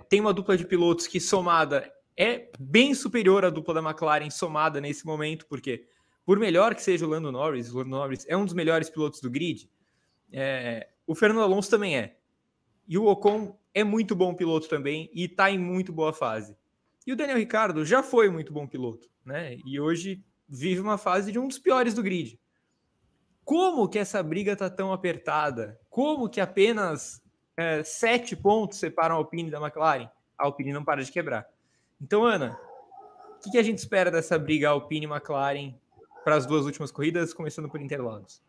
Tem uma dupla de pilotos que somada é bem superior à dupla da McLaren somada nesse momento, porque por melhor que seja o Lando Norris é um dos melhores pilotos do grid. O Fernando Alonso também é. E o Ocon é muito bom piloto também e está em muito boa fase. E o Daniel Ricciardo já foi muito bom piloto, né? E hoje vive uma fase de um dos piores do grid. Como que essa briga está tão apertada? Como que apenas 7 pontos separam a Alpine da McLaren? A Alpine não para de quebrar. Então, Ana, o que a gente espera dessa briga Alpine e McLaren para as 2 últimas corridas, começando por Interlagos?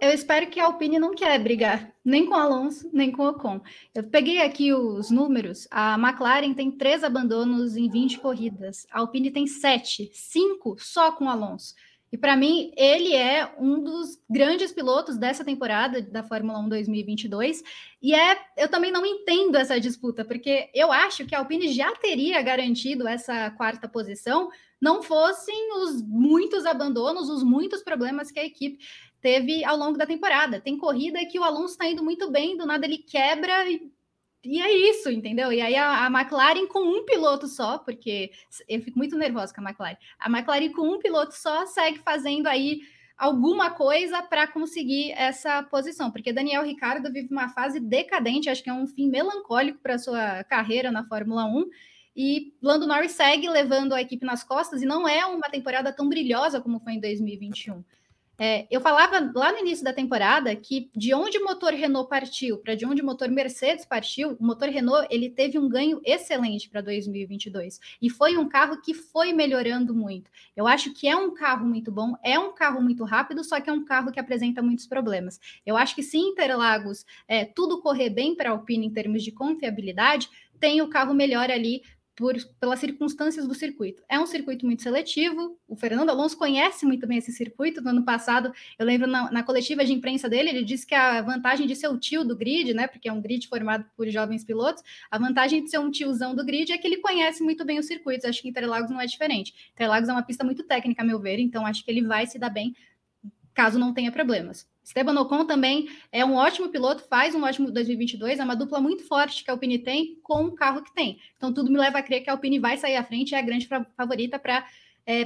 Eu espero que a Alpine não quer brigar nem com o Alonso, nem com o Ocon. Eu peguei aqui os números. A McLaren tem 3 abandonos em 20 corridas. A Alpine tem 7, 5 só com o Alonso. E para mim, ele é um dos grandes pilotos dessa temporada da Fórmula 1 2022. E eu também não entendo essa disputa, porque eu acho que a Alpine já teria garantido essa 4ª posição, não fossem os muitos abandonos, os muitos problemas que a equipe teve ao longo da temporada. Tem corrida que o Alonso está indo muito bem, do nada ele quebra e é isso, entendeu? E aí a McLaren com um piloto só, porque eu fico muito nervosa com a McLaren. A McLaren com um piloto só segue fazendo aí alguma coisa para conseguir essa posição, porque Daniel Ricciardo vive uma fase decadente, acho que é um fim melancólico para sua carreira na Fórmula 1. E Lando Norris segue levando a equipe nas costas, e não é uma temporada tão brilhosa como foi em 2021. Eu falava lá no início da temporada que de onde o motor Renault partiu para de onde o motor Mercedes partiu, o motor Renault ele teve um ganho excelente para 2022 e foi um carro que foi melhorando muito. Eu acho que é um carro muito bom, é um carro muito rápido, só que é um carro que apresenta muitos problemas. Eu acho que se Interlagos tudo correr bem para a Alpine em termos de confiabilidade, tem o carro melhor ali pelas circunstâncias do circuito. É um circuito muito seletivo, o Fernando Alonso conhece muito bem esse circuito. No ano passado, eu lembro na coletiva de imprensa dele, ele disse que a vantagem de ser o tio do grid, né, porque é um grid formado por jovens pilotos, a vantagem de ser um tiozão do grid é que ele conhece muito bem os circuitos. Acho que Interlagos não é diferente. Interlagos é uma pista muito técnica, a meu ver, então acho que ele vai se dar bem caso não tenha problemas. Esteban Ocon também é um ótimo piloto, faz um ótimo 2022, é uma dupla muito forte que a Alpine tem com o carro que tem. Então tudo me leva a crer que a Alpine vai sair à frente e é a grande favorita para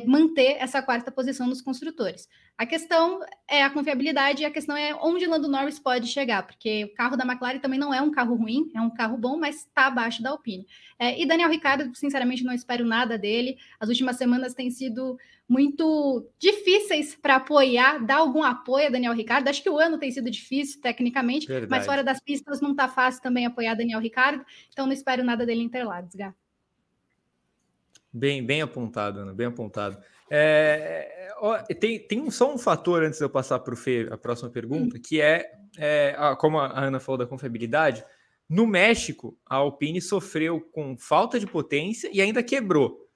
manter essa 4ª posição nos construtores. A questão é a confiabilidade e a questão é onde Lando Norris pode chegar, porque o carro da McLaren também não é um carro ruim, é um carro bom, mas está abaixo da Alpine. E Daniel Ricciardo, sinceramente, não espero nada dele. As últimas semanas têm sido muito difíceis para dar algum apoio a Daniel Ricciardo. Acho que o ano tem sido difícil, tecnicamente, verdade, mas fora das pistas não está fácil também apoiar Daniel Ricciardo, então não espero nada dele em Interlagos, Gá. Bem apontado, Ana, bem apontado. Tem só um fator antes de eu passar para o Fê a próxima pergunta, que como a Ana falou da confiabilidade, no México a Alpine sofreu com falta de potência e ainda quebrou,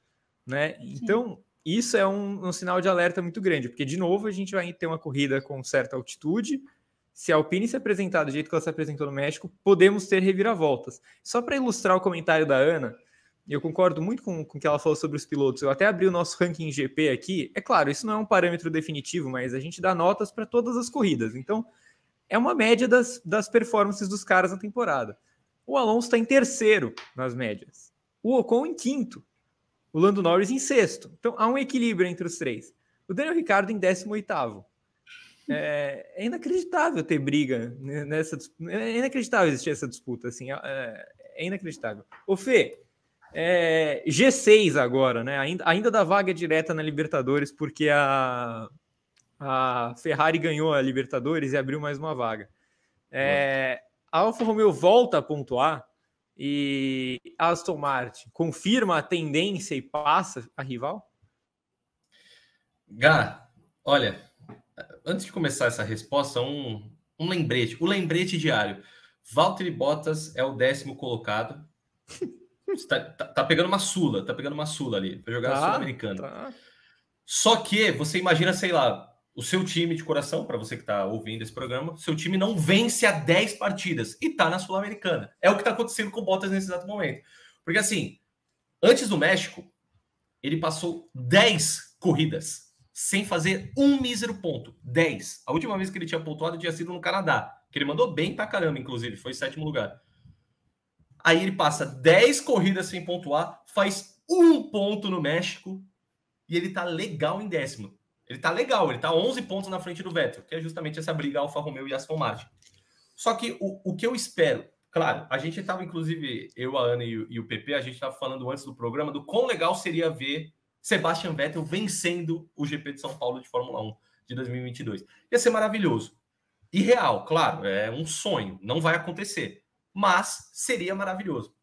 né? Então isso é um sinal de alerta muito grande, porque de novo a gente vai ter uma corrida com certa altitude. Se a Alpine se apresentar do jeito que ela se apresentou no México, podemos ter reviravoltas. Só para ilustrar o comentário da Ana, eu concordo muito com o que ela falou sobre os pilotos. Eu até abri o nosso ranking GP aqui. É claro, isso não é um parâmetro definitivo, mas a gente dá notas para todas as corridas. Então, é uma média das performances dos caras na temporada. O Alonso está em 3º nas médias. O Ocon em 5º. O Lando Norris em 6º. Então, há um equilíbrio entre os 3. O Daniel Ricciardo em 18º. É inacreditável ter briga nessa. É inacreditável existir essa disputa. Assim, é inacreditável. Ô, Fê, G6 agora, né? Ainda dá vaga direta na Libertadores, porque a Ferrari ganhou a Libertadores e abriu mais uma vaga. A Alfa Romeo volta a pontuar e a Aston Martin confirma a tendência e passa a rival? Gá, olha, antes de começar essa resposta, um lembrete. O lembrete diário. Valtteri Bottas é o 10º colocado. Tá pegando uma sula, ali, para jogar a Sul-Americana. Tá. Só que você imagina, sei lá, o seu time de coração, para você que está ouvindo esse programa, seu time não vence há 10 partidas e tá na Sul-Americana. É o que está acontecendo com o Bottas nesse exato momento. Porque assim, antes do México, ele passou 10 corridas sem fazer um mísero ponto. 10. A última vez que ele tinha pontuado tinha sido no Canadá, que ele mandou bem pra caramba, inclusive, foi 7º lugar. Aí ele passa 10 corridas sem pontuar, faz 1 ponto no México e ele tá legal em 10º. Ele tá legal, ele tá 11 pontos na frente do Vettel, que é justamente essa briga Alfa Romeo e Aston Martin. Só que o que eu espero, claro, a gente tava, inclusive, eu, a Ana e o PP, a gente tava falando antes do programa do quão legal seria ver Sebastian Vettel vencendo o GP de São Paulo de Fórmula 1 de 2022. Ia ser maravilhoso. Irreal, claro, é um sonho, não vai acontecer. Mas seria maravilhoso.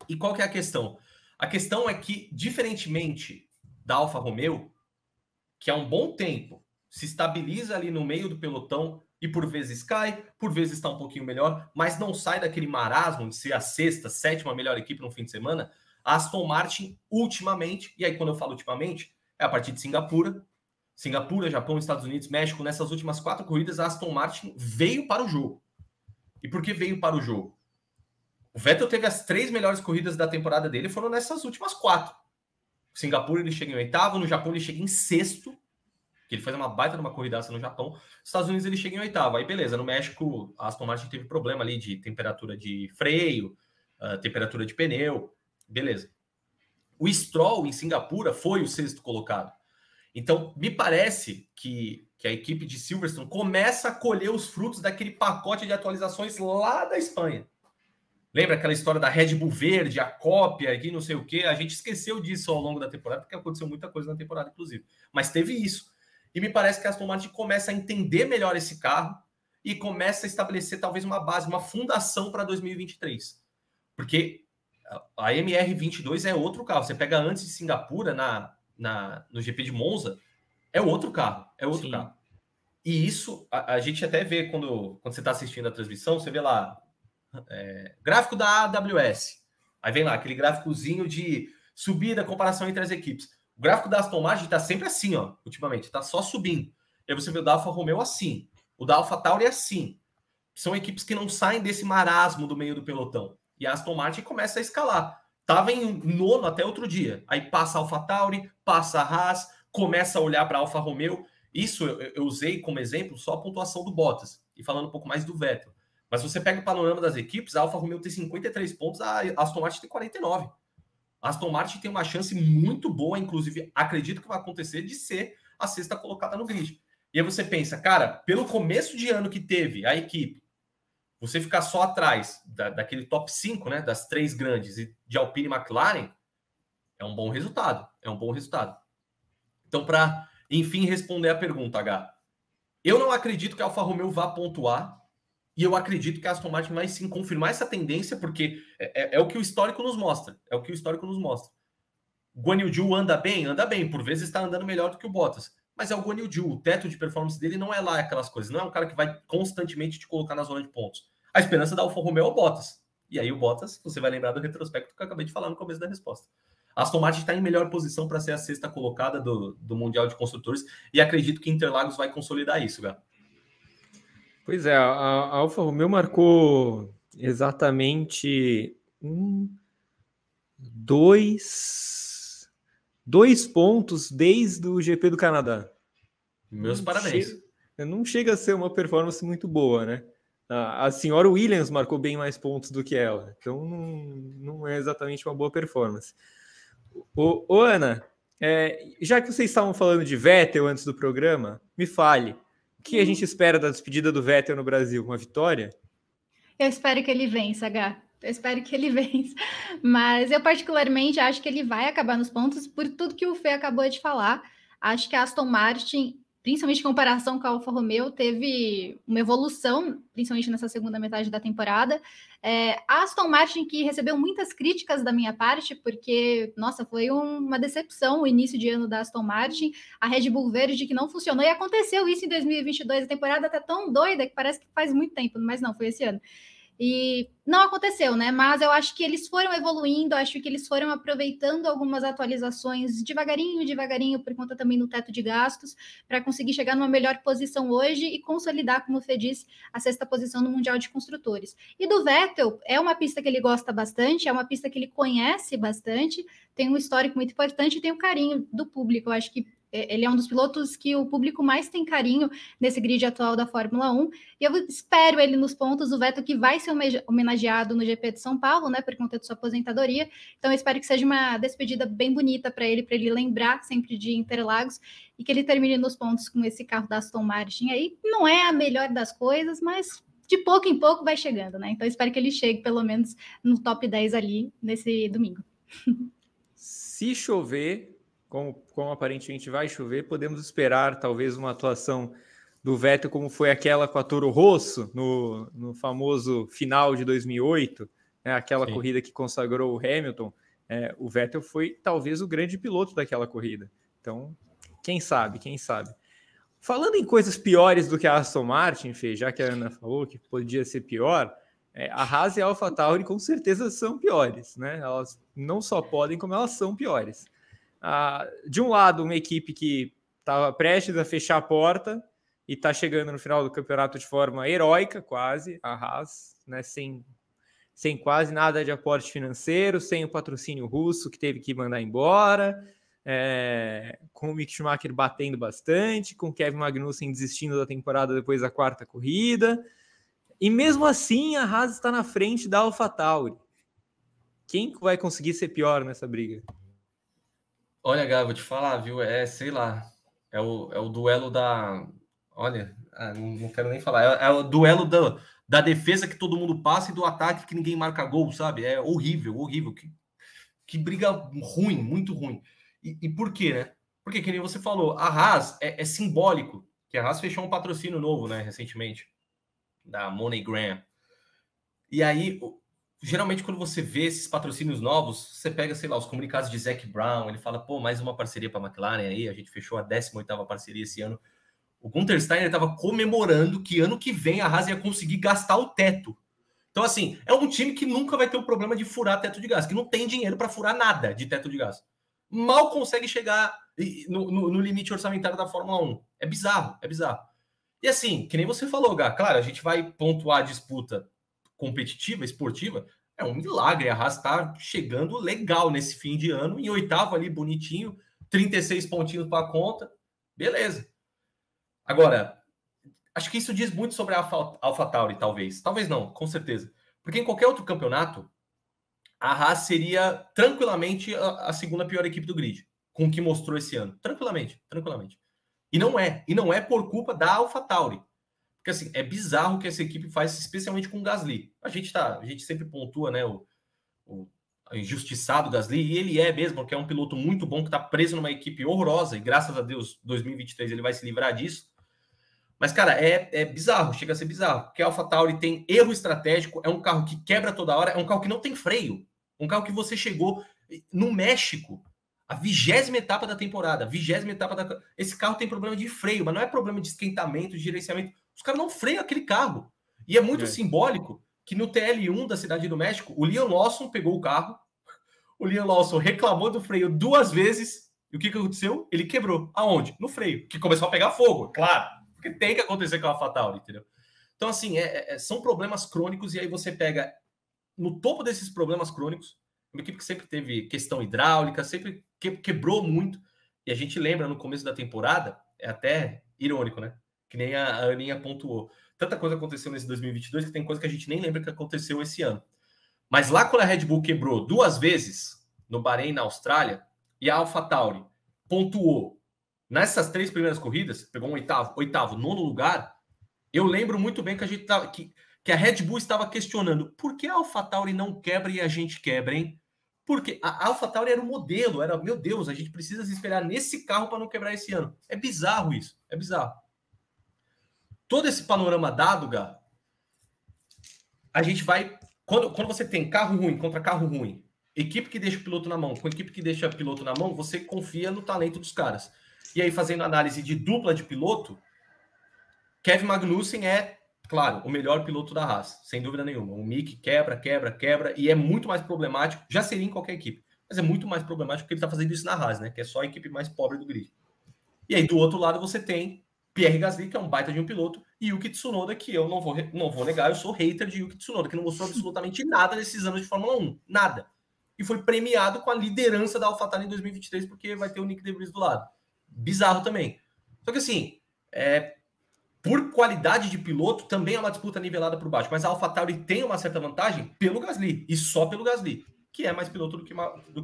E qual que é a questão? A questão é que, diferentemente da Alfa Romeo, que há um bom tempo se estabiliza ali no meio do pelotão e por vezes cai, por vezes está um pouquinho melhor, mas não sai daquele marasmo de ser a sexta, sétima melhor equipe no fim de semana. A Aston Martin, ultimamente, e aí quando eu falo ultimamente, é a partir de Singapura, Japão, Estados Unidos, México, nessas últimas 4 corridas, a Aston Martin veio para o jogo. E por que veio para o jogo? O Vettel teve as 3 melhores corridas da temporada dele, foram nessas últimas 4. Singapura ele chega em 8º, no Japão ele chega em 6º, que ele faz uma baita de uma corridaça no Japão. Nos Estados Unidos ele chega em 8º. Aí beleza, no México a Aston Martin teve problema ali de temperatura de freio, temperatura de pneu, beleza. O Stroll em Singapura foi o 6º colocado. Então me parece que a equipe de Silverstone começa a colher os frutos daquele pacote de atualizações lá da Espanha. Lembra aquela história da Red Bull verde, a cópia aqui, não sei o quê? A gente esqueceu disso ao longo da temporada, porque aconteceu muita coisa na temporada, inclusive. Mas teve isso. E me parece que a Aston Martin começa a entender melhor esse carro e começa a estabelecer talvez uma base, uma fundação para 2023. Porque a MR22 é outro carro. Você pega antes de Singapura, no GP de Monza, é outro carro. É outro carro. E isso a gente até vê quando você está assistindo a transmissão, você vê lá gráfico da AWS. Aí vem lá aquele gráficozinho de subida, comparação entre as equipes. O gráfico da Aston Martin está sempre assim, ó, ultimamente, está só subindo. E aí você vê o da Alfa Romeo assim, o da Alfa Tauri assim. São equipes que não saem desse marasmo do meio do pelotão. E a Aston Martin começa a escalar. Estava em 9º até outro dia. Aí passa a Alfa Tauri, passa a Haas, começa a olhar para a Alfa Romeo. Isso eu usei como exemplo só a pontuação do Bottas. E falando um pouco mais do Vettel. Mas se você pega o panorama das equipes, a Alfa Romeo tem 53 pontos, a Aston Martin tem 49. A Aston Martin tem uma chance muito boa, inclusive acredito que vai acontecer, de ser a 6ª colocada no grid. E aí você pensa, cara, pelo começo de ano que teve a equipe, você ficar só atrás daquele top 5, né, das 3 grandes, e de Alpine e McLaren, é um bom resultado. É um bom resultado. Então, para, enfim, responder a pergunta, H, eu não acredito que a Alfa Romeo vá pontuar, e eu acredito que a Aston Martin vai sim confirmar essa tendência, porque é o que o histórico nos mostra. É o que o histórico nos mostra. O Guan Yu Zhou anda bem? Anda bem. Por vezes está andando melhor do que o Bottas. Mas é o Guan Yu Zhou. O teto de performance dele não é lá aquelas coisas. Não é um cara que vai constantemente te colocar na zona de pontos. A esperança da Alfa Romeo é o Bottas. E aí o Bottas, você vai lembrar do retrospecto que eu acabei de falar no começo da resposta. A Aston Martin está em melhor posição para ser a 6ª colocada do Mundial de Construtores. E acredito que Interlagos vai consolidar isso, Gá. Pois é, a Alfa Romeo marcou exatamente dois pontos desde o GP do Canadá. Meus parabéns. Não chega a ser uma performance muito boa, né? A senhora Williams marcou bem mais pontos do que ela, então não é exatamente uma boa performance. Ô Ana, já que vocês estavam falando de Vettel antes do programa, me fale. O que a gente espera da despedida do Vettel no Brasil? Uma vitória? Eu espero que ele vença, Gá. Eu espero que ele vença. Mas eu particularmente acho que ele vai acabar nos pontos por tudo que o Fê acabou de falar. Acho que a Aston Martin, principalmente em comparação com a Alfa Romeo, teve uma evolução, principalmente nessa segunda metade da temporada. A Aston Martin, que recebeu muitas críticas da minha parte, porque, nossa, foi uma decepção o início de ano da Aston Martin, a Red Bull verde que não funcionou, e aconteceu isso em 2022, a temporada tá tão doida que parece que faz muito tempo, mas não, foi esse ano. E não aconteceu, né? Mas eu acho que eles foram evoluindo, acho que eles foram aproveitando algumas atualizações devagarinho, por conta também do teto de gastos, para conseguir chegar numa melhor posição hoje e consolidar, como o Fê disse, a 6ª posição no Mundial de Construtores. E do Vettel, é uma pista que ele gosta bastante, é uma pista que ele conhece bastante, tem um histórico muito importante e tem o carinho do público. Eu acho que ele é um dos pilotos que o público mais tem carinho nesse grid atual da Fórmula 1, e eu espero ele nos pontos, o Vettel que vai ser homenageado no GP de São Paulo, né, por conta de sua aposentadoria, então eu espero que seja uma despedida bem bonita para ele lembrar sempre de Interlagos, e que ele termine nos pontos com esse carro da Aston Martin aí. Não é a melhor das coisas, mas de pouco em pouco vai chegando, né, então eu espero que ele chegue pelo menos no top 10 ali nesse domingo. Se chover, como aparentemente vai chover, podemos esperar talvez uma atuação do Vettel como foi aquela com a Toro Rosso no famoso final de 2008, né, aquela Sim. corrida que consagrou o Hamilton. O Vettel foi talvez o grande piloto daquela corrida. Então, quem sabe. Falando em coisas piores do que a Aston Martin, Fê, já que a Ana falou que podia ser pior, a Haas e a AlphaTauri com certeza são piores, né? Elas não só podem, como elas são piores. De um lado, uma equipe que estava prestes a fechar a porta e está chegando no final do campeonato de forma heróica, quase, a Haas, né? Sem quase nada de aporte financeiro, sem o patrocínio russo que teve que mandar embora, com o Mick Schumacher batendo bastante, com o Kevin Magnussen desistindo da temporada depois da 4ª corrida, e mesmo assim a Haas está na frente da AlphaTauri. Quem vai conseguir ser pior nessa briga? Olha, Gá, vou te falar, viu? Sei lá, é o duelo da... Olha, não quero nem falar. É o duelo da defesa que todo mundo passa e do ataque que ninguém marca gol, sabe? É horrível, horrível. Que briga ruim, muito ruim. E por quê, né? Porque, que nem você falou, a Haas é simbólico, que a Haas fechou um patrocínio novo, né, recentemente, da MoneyGram. E aí, geralmente, quando você vê esses patrocínios novos, você pega, sei lá, os comunicados de Zac Brown, ele fala, pô, mais uma parceria para a McLaren aí, a gente fechou a 18ª parceria esse ano. O Gunther Steiner estava comemorando que ano que vem a Haas ia conseguir gastar o teto. Então, assim, é um time que nunca vai ter o problema de furar teto de gás, que não tem dinheiro para furar nada de teto de gás. Mal consegue chegar no limite orçamentário da Fórmula 1. É bizarro, é bizarro. E assim, que nem você falou, Gá, claro, a gente vai pontuar a disputa competitiva, esportiva, é um milagre. A Haas está chegando legal nesse fim de ano, em 8º ali, bonitinho, 36 pontinhos para a conta, beleza. Agora, acho que isso diz muito sobre a AlphaTauri, talvez. Talvez não, com certeza. Porque em qualquer outro campeonato, a Haas seria tranquilamente a 2ª pior equipe do grid, com o que mostrou esse ano. Tranquilamente, tranquilamente. E não é por culpa da AlphaTauri. Porque assim, é bizarro o que essa equipe faz, especialmente com o Gasly. A gente sempre pontua, né, o injustiçado Gasly, e ele é mesmo, porque é um piloto muito bom que está preso numa equipe horrorosa, e graças a Deus, 2023 ele vai se livrar disso. Mas, cara, é bizarro, chega a ser bizarro, porque a AlphaTauri tem erro estratégico, é um carro que quebra toda hora, é um carro que não tem freio, um carro que você chegou no México, a 20ª etapa da temporada, esse carro tem problema de freio, mas não é problema de esquentamento, de gerenciamento, os caras não freiam aquele carro, e é muito simbólico que no TL1 da Cidade do México, o Liam Lawson pegou o carro, o Liam Lawson reclamou do freio 2 vezes, e o que aconteceu? Ele quebrou. Aonde? No freio, que começou a pegar fogo, claro. Porque tem que acontecer com a AlphaTauri, entendeu? Então, assim, são problemas crônicos, e aí você pega no topo desses problemas crônicos, uma equipe que sempre teve questão hidráulica, sempre quebrou muito, e a gente lembra no começo da temporada, é até irônico, né? Que nem a Aninha pontuou. Tanta coisa aconteceu nesse 2022 que tem coisa que a gente nem lembra que aconteceu esse ano. Mas lá quando a Red Bull quebrou 2 vezes, no Bahrein e na Austrália, e a AlphaTauri pontuou nessas 3 primeiras corridas, pegou um oitavo, 9º lugar, eu lembro muito bem que a gente tava, que a Red Bull estava questionando por que a AlphaTauri não quebra e a gente quebra, hein? Porque a AlphaTauri era um modelo, meu Deus, a gente precisa se espelhar nesse carro para não quebrar esse ano. É bizarro isso, é bizarro. Todo esse panorama dado, Gá, a gente vai... Quando você tem carro ruim contra carro ruim, equipe que deixa o piloto na mão com equipe que deixa o piloto na mão, você confia no talento dos caras. E aí, fazendo análise de dupla de piloto, Kevin Magnussen é, claro, o melhor piloto da Haas, sem dúvida nenhuma. O Mick quebra, e é muito mais problemático, já seria em qualquer equipe, mas é muito mais problemático porque ele está fazendo isso na Haas, né? Que é só a equipe mais pobre do grid. E aí, do outro lado, você tem Pierre Gasly, que é um baita de um piloto, e Yuki Tsunoda, que eu não vou negar, eu sou hater de Yuki Tsunoda, que não mostrou absolutamente nada nesses anos de Fórmula 1, nada. E foi premiado com a liderança da AlphaTauri em 2023, porque vai ter o Nick DeVries do lado. Bizarro também. Só que assim, por qualidade de piloto, também é uma disputa nivelada por baixo, mas a AlphaTauri tem uma certa vantagem pelo Gasly, e só pelo Gasly, que é mais piloto do que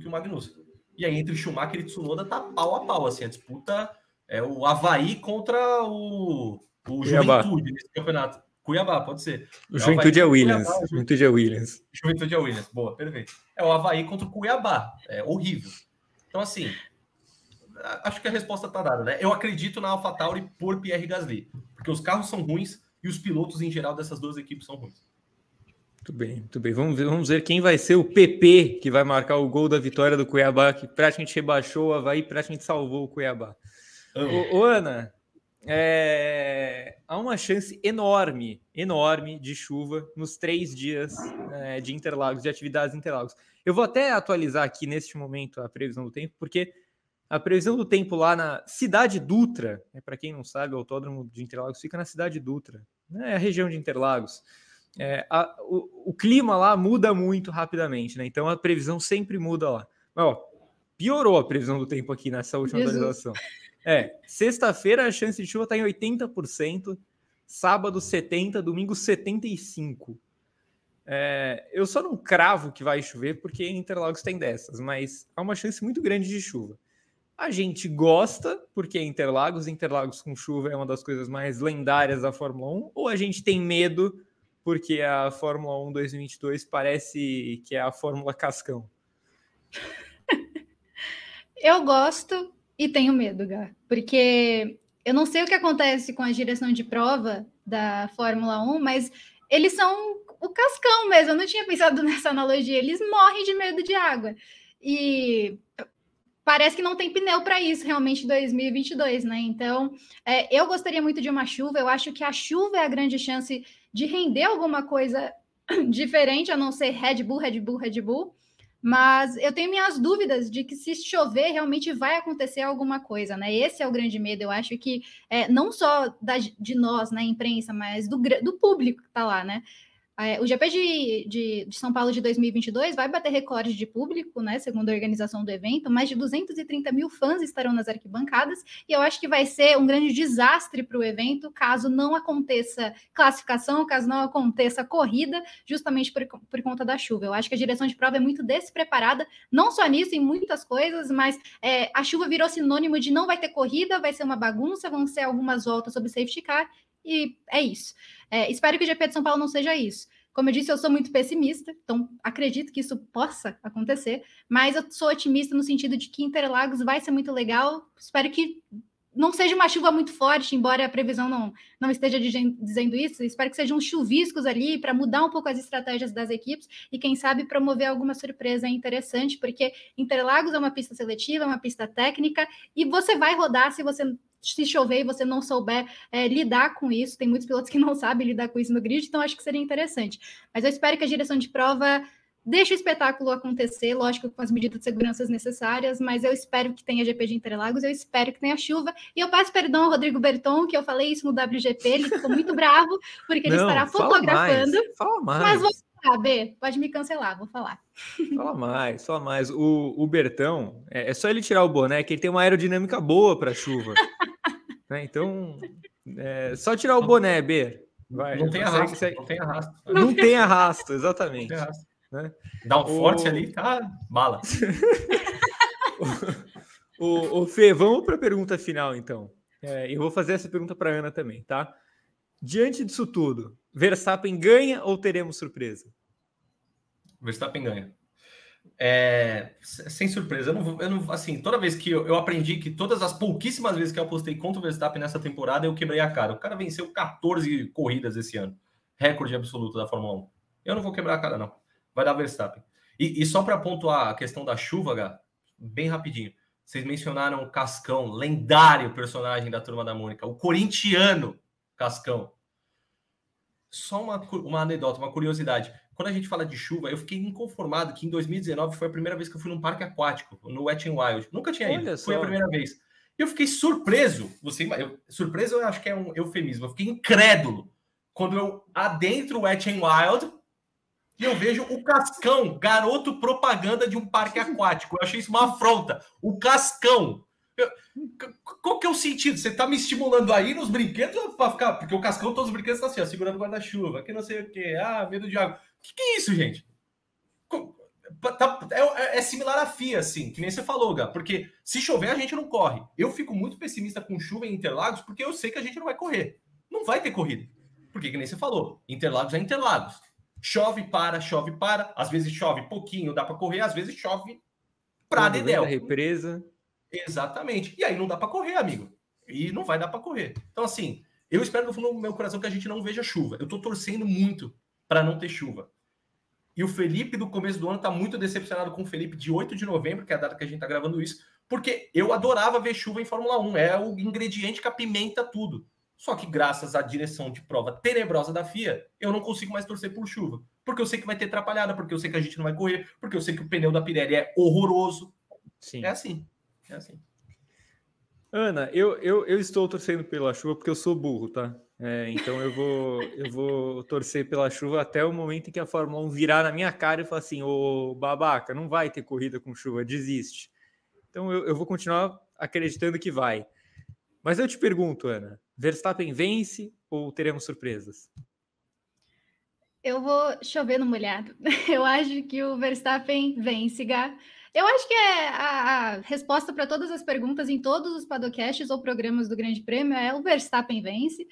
o Magnussen. E aí, entre Schumacher e Tsunoda, tá pau a pau, assim, a disputa é o Avaí contra o Juventude nesse campeonato. Cuiabá, pode ser. O Juventude é Williams. Juventude é Williams. Boa, perfeito. É o Avaí contra o Cuiabá. É horrível. Então, assim, acho que a resposta tá dada, né? Eu acredito na AlphaTauri por Pierre Gasly, porque os carros são ruins e os pilotos, em geral, dessas 2 equipes são ruins. Muito bem, muito bem. Vamos ver quem vai ser o PP que vai marcar o gol da vitória do Cuiabá, que praticamente rebaixou o Avaí, praticamente salvou o Cuiabá. Ô, Ana, há uma chance enorme de chuva nos 3 dias de Interlagos, de atividades em Interlagos. Eu vou até atualizar aqui neste momento a previsão do tempo, porque a previsão do tempo lá na Cidade Dutra, para quem não sabe, o Autódromo de Interlagos fica na Cidade Dutra, é a região de Interlagos. O clima lá muda muito rapidamente, né? Então a previsão sempre muda lá. Mas, piorou a previsão do tempo aqui nessa última atualização. Sexta-feira a chance de chuva está em 80%, sábado 70%, domingo 75%. Eu só não cravo que vai chover porque Interlagos tem dessas, mas há uma chance muito grande de chuva. A gente gosta porque Interlagos com chuva é uma das coisas mais lendárias da Fórmula 1, ou a gente tem medo porque a Fórmula 1 2022 parece que é a Fórmula Cascão? Eu gosto e tenho medo, Gá, porque eu não sei o que acontece com a direção de prova da Fórmula 1, mas eles são o cascão mesmo. Eu não tinha pensado nessa analogia. Eles morrem de medo de água. E parece que não tem pneu para isso realmente em 2022, né? Então, eu gostaria muito de uma chuva. Eu acho que a chuva é a grande chance de render alguma coisa diferente, a não ser Red Bull. Mas eu tenho minhas dúvidas de que se chover, realmente vai acontecer alguma coisa, né? Esse é o grande medo. Eu acho que não só de nós, né, imprensa, mas do público que está lá, né? O GP de São Paulo de 2022 vai bater recorde de público, né? Segundo a organização do evento, mais de 230 mil fãs estarão nas arquibancadas, e eu acho que vai ser um grande desastre para o evento caso não aconteça classificação, caso não aconteça corrida, justamente por conta da chuva. Eu acho que a direção de prova é muito despreparada, não só nisso, em muitas coisas, mas a chuva virou sinônimo de não vai ter corrida, vai ser uma bagunça, vão ser algumas voltas sobre safety car, e é isso. Espero que o GP de São Paulo não seja isso. Como eu disse, eu sou muito pessimista, então acredito que isso possa acontecer, mas eu sou otimista no sentido de que Interlagos vai ser muito legal. Espero que não seja uma chuva muito forte, embora a previsão não esteja dizendo isso. Espero que sejam chuviscos ali para mudar um pouco as estratégias das equipes e, quem sabe, promover alguma surpresa interessante, porque Interlagos é uma pista seletiva, é uma pista técnica, e você vai rodar se chover e você não souber lidar com isso. Tem muitos pilotos que não sabem lidar com isso no grid, então acho que seria interessante. Mas eu espero que a direção de prova deixe o espetáculo acontecer, lógico, com as medidas de segurança necessárias, mas eu espero que tenha GP de Interlagos, eu espero que tenha chuva, e eu peço perdão ao Rodrigo Berton, que eu falei isso no WGP, ele ficou muito bravo, porque ele estará fotografando. Fala mais. Mas vou falar, B, pode me cancelar, vou falar. Fala mais. O Bertão, é só ele tirar o boné, que ele tem uma aerodinâmica boa para chuva. Né? Então, só tirar o boné, B. Vai, não tem arrasto. Não tem arrasto, exatamente. Né? Dá um forte ali, tá? Bala. o Fê, vamos para a pergunta final, então. Eu vou fazer essa pergunta para a Ana também, tá? Diante disso tudo, Verstappen ganha ou teremos surpresa? Verstappen ganha. Sem surpresa. Eu não, assim, toda vez que eu aprendi que todas as pouquíssimas vezes que eu apostei contra o Verstappen nessa temporada, eu quebrei a cara. O cara venceu 14 corridas esse ano. Recorde absoluto da Fórmula 1. Eu não vou quebrar a cara, não. Vai dar Verstappen. E só para pontuar a questão da chuva, Gá, bem rapidinho. Vocês mencionaram o Cascão, lendário personagem da Turma da Mônica, o corintiano Cascão. Só uma anedota, uma curiosidade. Quando a gente fala de chuva, eu fiquei inconformado que em 2019 foi a primeira vez que eu fui num parque aquático, no Wet n Wild. Nunca tinha ido, foi a primeira vez. Eu fiquei surpreso. Surpreso eu acho que é um eufemismo. Eu fiquei incrédulo quando eu adentro o Wet n Wild e eu vejo o Cascão, garoto propaganda de um parque aquático. Eu achei isso uma afronta. O Cascão. Qual que é o sentido? Você tá me estimulando aí nos brinquedos para ficar... Porque o Cascão, todos os brinquedos estão assim, ó, segurando o guarda-chuva, que não sei o quê. Medo de água. O que é isso, gente? É similar à FIA, assim, que nem você falou, Gá. Porque se chover, a gente não corre. Eu fico muito pessimista com chuva em Interlagos, porque eu sei que a gente não vai correr. Não vai ter corrida. Porque, que nem você falou, Interlagos é Interlagos. Chove, para. Às vezes chove pouquinho, dá para correr. Às vezes chove pra dedéu. Represa. Exatamente. E aí não dá para correr, amigo. E não vai dar para correr. Então, assim, eu espero no fundo do meu coração que a gente não veja chuva. Eu tô torcendo muito para não ter chuva. E o Felipe, do começo do ano, tá muito decepcionado com o Felipe de 8 de novembro, que é a data que a gente tá gravando isso, porque eu adorava ver chuva em Fórmula 1, é o ingrediente que apimenta tudo. Só que graças à direção de prova tenebrosa da FIA, eu não consigo mais torcer por chuva, porque eu sei que vai ter atrapalhada, porque eu sei que a gente não vai correr, porque eu sei que o pneu da Pirelli é horroroso. Sim. É assim. Ana, eu estou torcendo pela chuva porque eu sou burro, tá? Então eu vou torcer pela chuva até o momento em que a Fórmula 1 virar na minha cara e falar assim, ô babaca, não vai ter corrida com chuva, desiste. Então eu vou continuar acreditando que vai. Mas eu te pergunto, Ana, Verstappen vence ou teremos surpresas? Eu vou chover no molhado. Eu acho que o Verstappen vence, Gá. Eu acho que a resposta para todas as perguntas em todos os podcasts ou programas do Grande Prêmio é o Verstappen vence.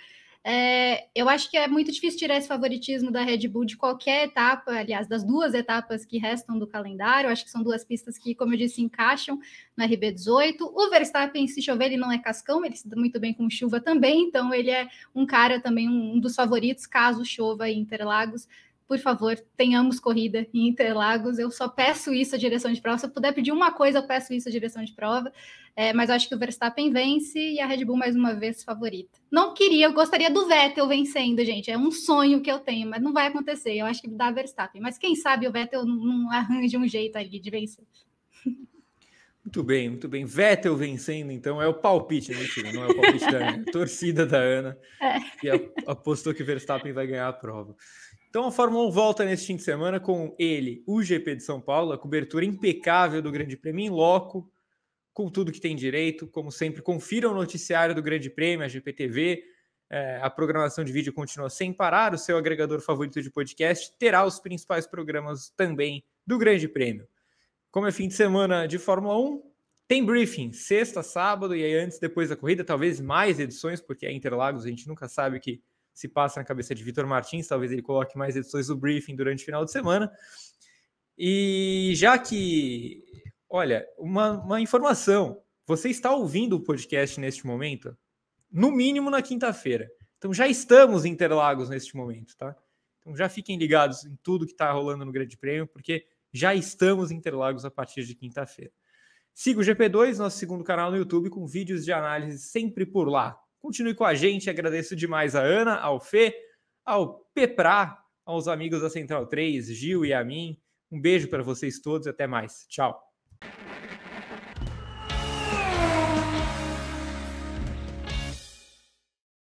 Eu acho que é muito difícil tirar esse favoritismo da Red Bull de qualquer etapa, aliás, das duas etapas que restam do calendário. Eu acho que são duas pistas que, como eu disse, encaixam no RB18. O Verstappen, se chover, ele não é cascão, ele se dá muito bem com chuva também, então ele é um cara também, um dos favoritos, caso chova em Interlagos. Por favor, tenhamos corrida em Interlagos. Eu só peço isso à direção de prova. Se eu puder pedir uma coisa, eu peço isso à direção de prova. Mas acho que o Verstappen vence e a Red Bull, mais uma vez, favorita. Não queria, eu gostaria do Vettel vencendo, gente. É um sonho que eu tenho, mas não vai acontecer. Eu acho que dá Verstappen. Mas quem sabe o Vettel não arranja um jeito ali de vencer. Muito bem, muito bem. Vettel vencendo, então, é o palpite, mentira, não é o palpite da Ana, torcida da Ana, que apostou que Verstappen vai ganhar a prova. Então a Fórmula 1 volta neste fim de semana com ele, o GP de São Paulo, a cobertura impecável do Grande Prêmio em loco, com tudo que tem direito. Como sempre, confira o noticiário do Grande Prêmio, a GPTV, a programação de vídeo continua sem parar, o seu agregador favorito de podcast terá os principais programas também do Grande Prêmio. Como é fim de semana de Fórmula 1, tem briefing, sexta, sábado, e aí antes, depois da corrida, talvez mais edições, porque é Interlagos, a gente nunca sabe o que se passa na cabeça de Vitor Martins, talvez ele coloque mais edições do briefing durante o final de semana. E já que, olha, uma informação, você está ouvindo o podcast neste momento, no mínimo na quinta-feira. Então já estamos em Interlagos neste momento, tá? Então já fiquem ligados em tudo que está rolando no Grande Prêmio, porque já estamos em Interlagos a partir de quinta-feira. Siga o GP2, nosso segundo canal no YouTube, com vídeos de análise sempre por lá. Continue com a gente, agradeço demais a Ana, ao Fê, ao Peprá, aos amigos da Central 3, Gil e a mim. Um beijo para vocês todos e até mais. Tchau.